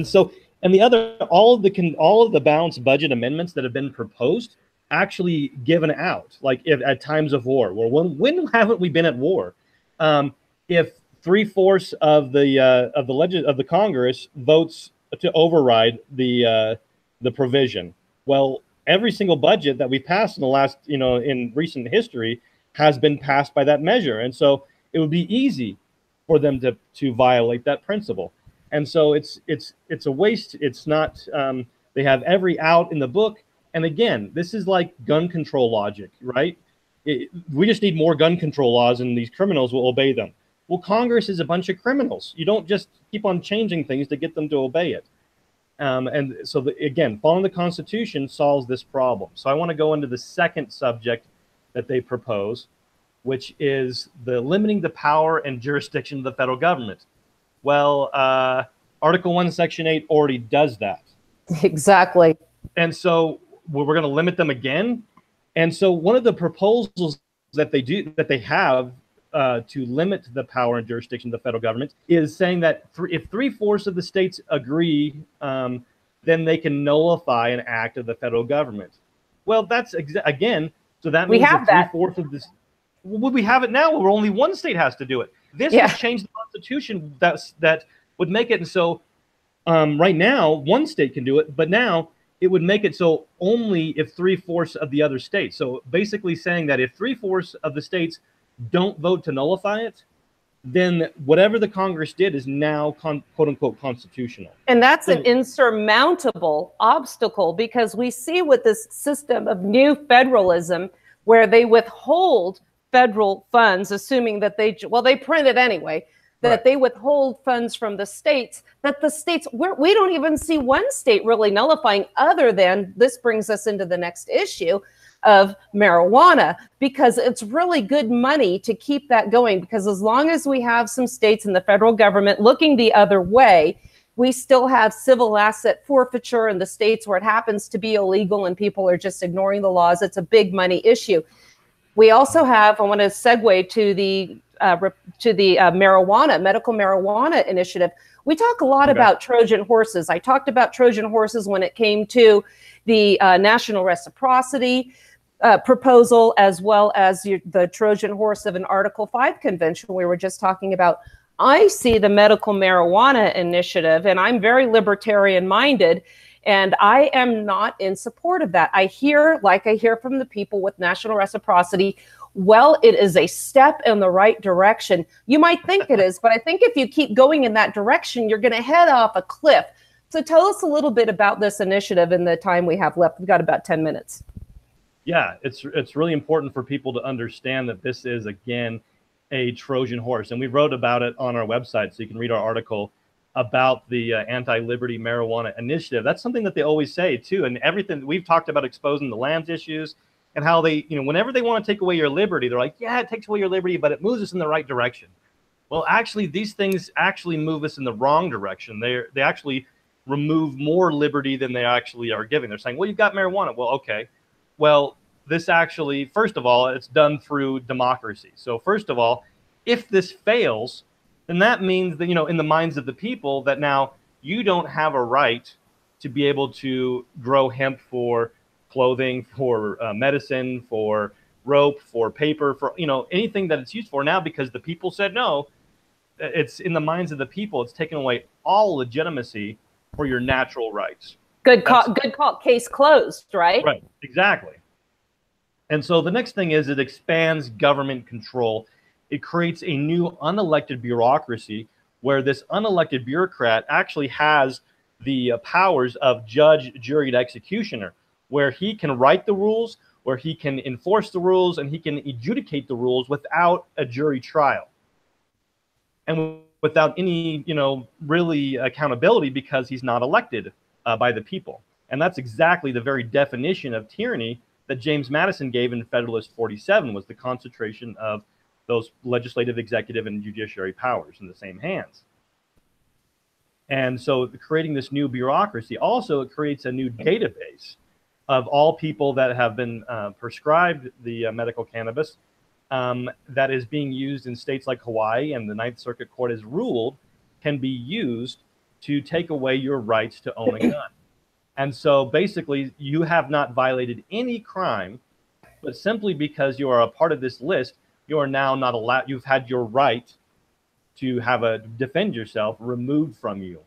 so the other, all of the balanced budget amendments that have been proposed actually given out, like at times of war. Well, when haven't we been at war? If 3/4 of the Congress votes to override the provision, well, every single budget that we passed in the last, in recent history has been passed by that measure, and so it would be easy for them to violate that principle. And so it's a waste. It's not. They have every out in the book. And again, this is like gun control logic, right? We just need more gun control laws, and these criminals will obey them. Well, Congress is a bunch of criminals. You don't just keep on changing things to get them to obey it. And so, again, following the Constitution solves this problem. So I want to go into the second subject that they propose, which is the limiting the power and jurisdiction of the federal government. Well, Article 1, Section 8 already does that. Exactly. And so we're going to limit them again. And so one of the proposals that they have to limit the power and jurisdiction of the federal government is saying that if 3/4 of the states agree, then they can nullify an act of the federal government. Well, that's again, so that means we have that 3/4 of this. Well, we have it now where only one state has to do it. This would change the Constitution that would make it. And so right now, one state can do it, but now it would make it so only if 3/4 of the other states. So basically saying that if 3/4 of the states don't vote to nullify it, then whatever the Congress did is now quote unquote constitutional. And that's an insurmountable obstacle, because we see with this system of new federalism where they withhold federal funds, assuming that they print it anyway, that they withhold funds from the states, that the states, we don't even see one state really nullifying, other than, this brings us into the next issue of marijuana, because it's really good money to keep that going, because as long as we have some states and the federal government looking the other way, we still have civil asset forfeiture in the states where it happens to be illegal and people are just ignoring the laws. It's a big money issue. We also have, I want to segue to the medical marijuana initiative. We talk a lot about Trojan horses. I talked about Trojan horses when it came to the national reciprocity proposal, as well as the Trojan horse of an Article 5 convention we were just talking about. I see the medical marijuana initiative, and I'm very libertarian minded, and I am not in support of that. I hear from the people with national reciprocity, well, it is a step in the right direction. You might think it is, but I think if you keep going in that direction, you're going to head off a cliff. So tell us a little bit about this initiative in the time we have left. We've got about 10 minutes. Yeah, it's really important for people to understand that this is, again, a Trojan horse. And we wrote about it on our website, so you can read our article about the anti-liberty marijuana initiative. That's something that they always say, too. And everything we've talked about, exposing the lands issues and how they, whenever they want to take away your liberty, they're like, yeah, it takes away your liberty, but it moves us in the right direction. Well, actually, these things actually move us in the wrong direction. They actually remove more liberty than they actually are giving. They're saying, well, you've got marijuana. Well, okay. Well, this actually, first of all, it's done through democracy. So first of all, if this fails, then that means that, in the minds of the people, that now you don't have a right to be able to grow hemp for clothing, for medicine, for rope, for paper, for, anything that it's used for now, because the people said no. It's in the minds of the people. It's taken away all legitimacy for your natural rights. Good call. Case closed, right? Right. Exactly. And so the next thing is it expands government control. It creates a new unelected bureaucracy where this unelected bureaucrat actually has the powers of judge, jury, and executioner, where he can write the rules, where he can enforce the rules, and he can adjudicate the rules without a jury trial. And without any, really accountability, because he's not elected by the people. And that's exactly the very definition of tyranny that James Madison gave in Federalist 47, was the concentration of those legislative, executive, and judiciary powers in the same hands. And so creating this new bureaucracy, also it creates a new database of all people that have been prescribed the medical cannabis that is being used in states like Hawaii, and the Ninth Circuit Court has ruled can be used to take away your rights to own a gun. And so basically you have not violated any crime, but simply because you are a part of this list, you are now not allowed, you've had your right to defend yourself removed from you.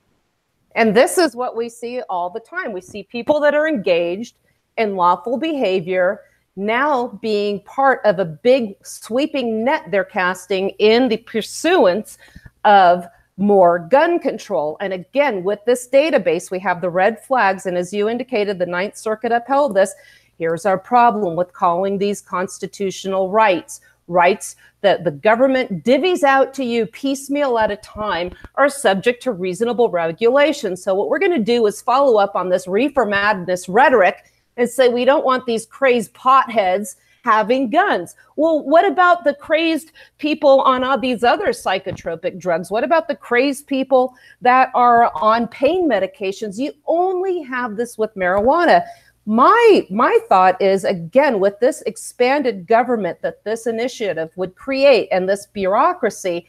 And this is what we see all the time. We see people that are engaged in lawful behavior now being part of a big sweeping net they're casting in the pursuance of more gun control. And again, with this database, we have the red flags. And as you indicated, the Ninth Circuit upheld this. Here's our problem with calling these constitutional rights. Rights that the government divvies out to you piecemeal at a time are subject to reasonable regulation. So what we're going to do is follow up on this reefer madness rhetoric and say we don't want these crazed potheads having guns. Well, what about the crazed people on all these other psychotropic drugs? What about the crazed people that are on pain medications? You only have this with marijuana. My thought is, again, with this expanded government that this initiative would create and this bureaucracy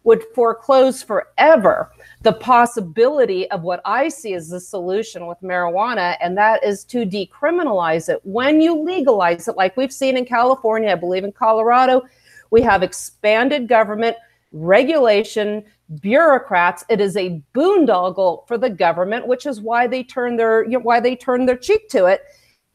would foreclose forever the possibility of what I see as the solution with marijuana, and that is to decriminalize it. When you legalize it, like we've seen in California, I believe in Colorado, we have expanded government regulation, bureaucrats. It is a boondoggle for the government, which is why they turn their cheek to it,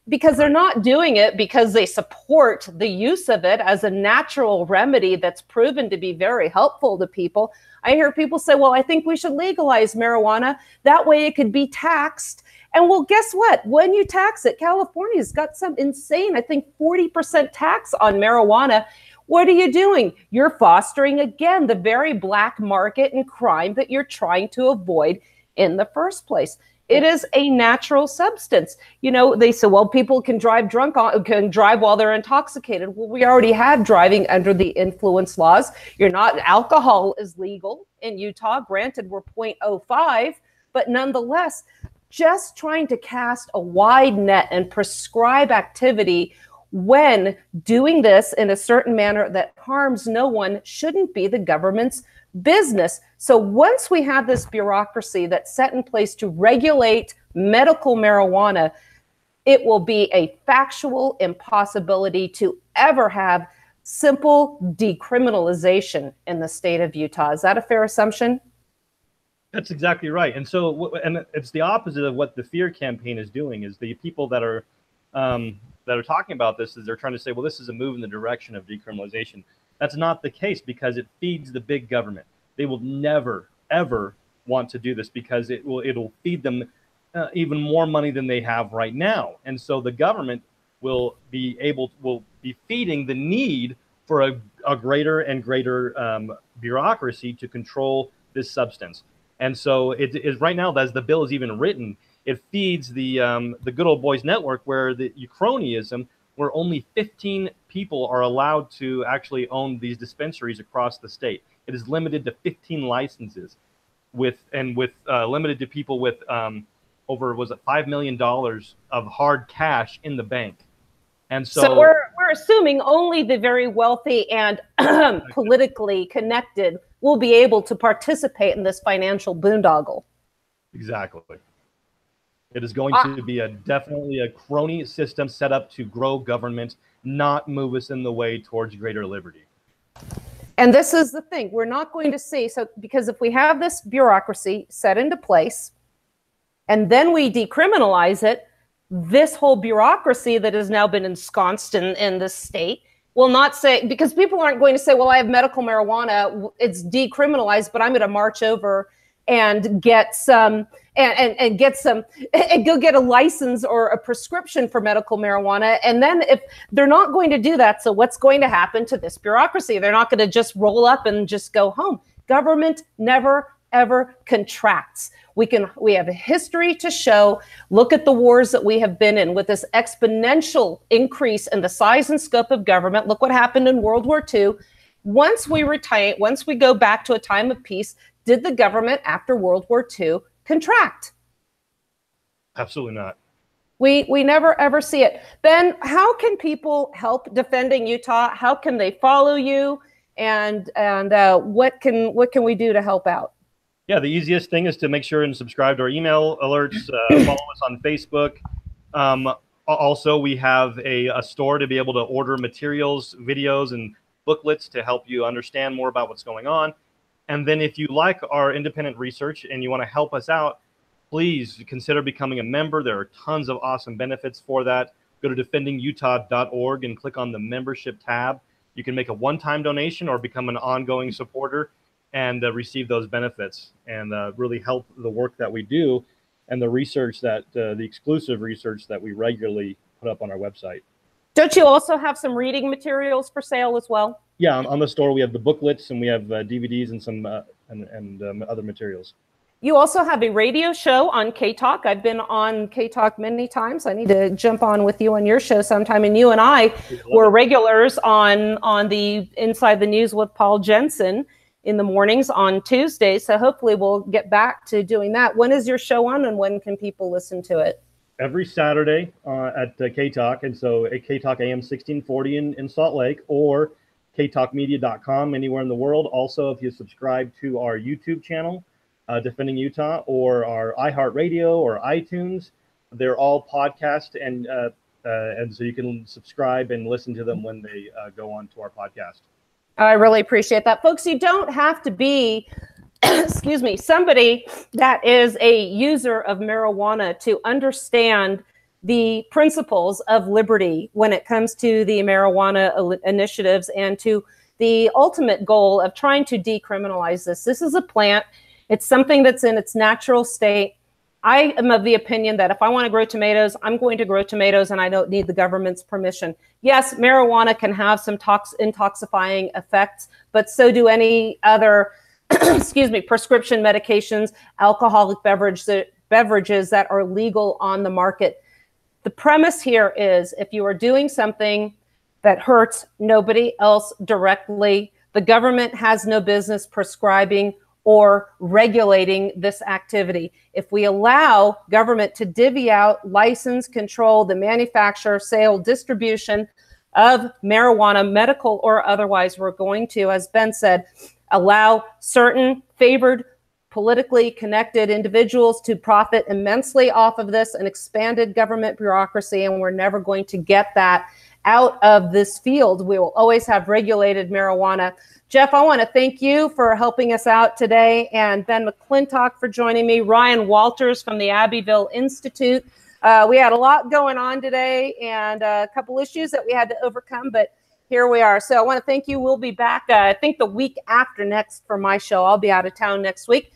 because they're not doing it because they support the use of it as a natural remedy that's proven to be very helpful to people. I hear people say, well, I think we should legalize marijuana. That way it could be taxed. And well, guess what? When you tax it, California's got some insane, I think 40% tax on marijuana. What are you doing? You're fostering, again, the very black market and crime that you're trying to avoid in the first place. It is a natural substance. They say, well, people can drive can drive while they're intoxicated. Well, we already have driving under the influence laws. Alcohol is legal in Utah. Granted, we're 0.05, but nonetheless, just trying to cast a wide net and prescribe activity when doing this in a certain manner that harms no one shouldn't be the government's business. So once we have this bureaucracy that's set in place to regulate medical marijuana, it will be a factual impossibility to ever have simple decriminalization in the state of Utah. Is that a fair assumption? That's exactly right. And so, and it's the opposite of what the fear campaign is doing, is the people that are talking about this is they're trying to say, well, this is a move in the direction of decriminalization. That's not the case, because it feeds the big government. They will never, ever want to do this, because it'll feed them even more money than they have right now. And so the government will be feeding the need for a greater and greater bureaucracy to control this substance. And so it is right now, as the bill is even written, it feeds the good old boys network, where the cronyism, where only 15 people are allowed to actually own these dispensaries across the state. It is limited to 15 licenses, limited to people with over $5 million of hard cash in the bank. And so we're assuming only the very wealthy and politically connected will be able to participate in this financial boondoggle. Exactly. It is going to be definitely a crony system set up to grow government, not move us in the way towards greater liberty. And this is the thing, we're not going to see, because if we have this bureaucracy set into place and then we decriminalize it, this whole bureaucracy that has now been ensconced in this state will not say, because people aren't going to say, well, I have medical marijuana, it's decriminalized, but I'm going to march over and get some and go get a license or a prescription for medical marijuana. And then if they're not going to do that, so what's going to happen to this bureaucracy? They're not going to just roll up and just go home. Government never, ever contracts. We have a history to show. Look at the wars that we have been in with this exponential increase in the size and scope of government. Look what happened in World War II. Once we go back to a time of peace, did the government after World War II contract? Absolutely not. We never ever see it. Ben, how can people help defending Utah? How can they follow you? And what can we do to help out? Yeah, the easiest thing is to make sure and subscribe to our email alerts, follow us on Facebook. Also, we have a store to be able to order materials, videos, and booklets to help you understand more about what's going on. And then if you like our independent research and you want to help us out, please consider becoming a member. There are tons of awesome benefits for that. Go to defendingutah.org and click on the membership tab. You can make a one-time donation or become an ongoing supporter and receive those benefits and really help the work that we do and the research that the exclusive research that we regularly put up on our website. Don't you also have some reading materials for sale as well? Yeah, on the store we have the booklets and we have DVDs and some other materials. You also have a radio show on K-Talk. I've been on K-Talk many times. I need to jump on with you on your show sometime. And you and I were regulars on the Inside the News with Paul Jensen in the mornings on Tuesdays. So hopefully we'll get back to doing that. When is your show on and when can people listen to it? Every Saturday at K-Talk. And so at K-Talk AM 1640 in Salt Lake or ktalkmedia.com anywhere in the world. Also, if you subscribe to our YouTube channel, Defending Utah, or our iHeartRadio or iTunes, they're all podcast, and so you can subscribe and listen to them when they go on to our podcast. I really appreciate that. Folks, you don't have to be, excuse me, somebody that is a user of marijuana to understand the principles of liberty when it comes to the marijuana initiatives and to the ultimate goal of trying to decriminalize this. This is a plant. It's something that's in its natural state. I am of the opinion that if I want to grow tomatoes, I'm going to grow tomatoes and I don't need the government's permission. Yes, marijuana can have some intoxifying effects, but so do any other, excuse me, prescription medications, alcoholic beverages that are legal on the market. The premise here is if you are doing something that hurts nobody else directly, the government has no business prescribing or regulating this activity. If we allow government to divvy out, license, control the manufacture, sale, distribution of marijuana, medical or otherwise, we're going to, as Ben said, allow certain favored, politically connected individuals to profit immensely off of this, an expanded government bureaucracy, and we're never going to get that out of this field. We will always have regulated marijuana. Jeff, I want to thank you for helping us out today, and Ben McClintock for joining me, Ryan Walters from the Abbeville Institute. We had a lot going on today and a couple issues that we had to overcome, but here we are. So I want to thank you. We'll be back, I think, the week after next for my show. I'll be out of town next week.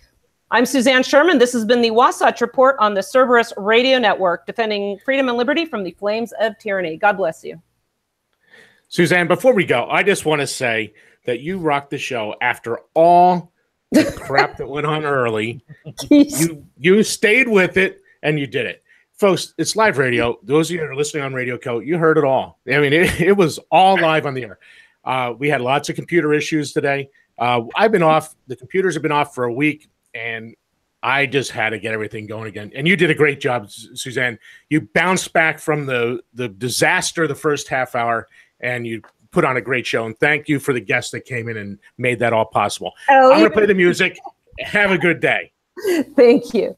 I'm Suzanne Sherman. This has been the Wasatch Report on the Cerberus Radio Network, defending freedom and liberty from the flames of tyranny. God bless you. Suzanne, before we go, I just want to say that you rocked the show after all the crap that went on early. You stayed with it and you did it. Folks, it's live radio. Those of you that are listening on Radio Co, you heard it all. I mean, it was all live on the air. We had lots of computer issues today. I've been off. The computers have been off for a week, and I just had to get everything going again. And you did a great job, Suzanne. You bounced back from the disaster the first half hour, and you put on a great show. And thank you for the guests that came in and made that all possible. I'm going to play the music. Have a good day. Thank you.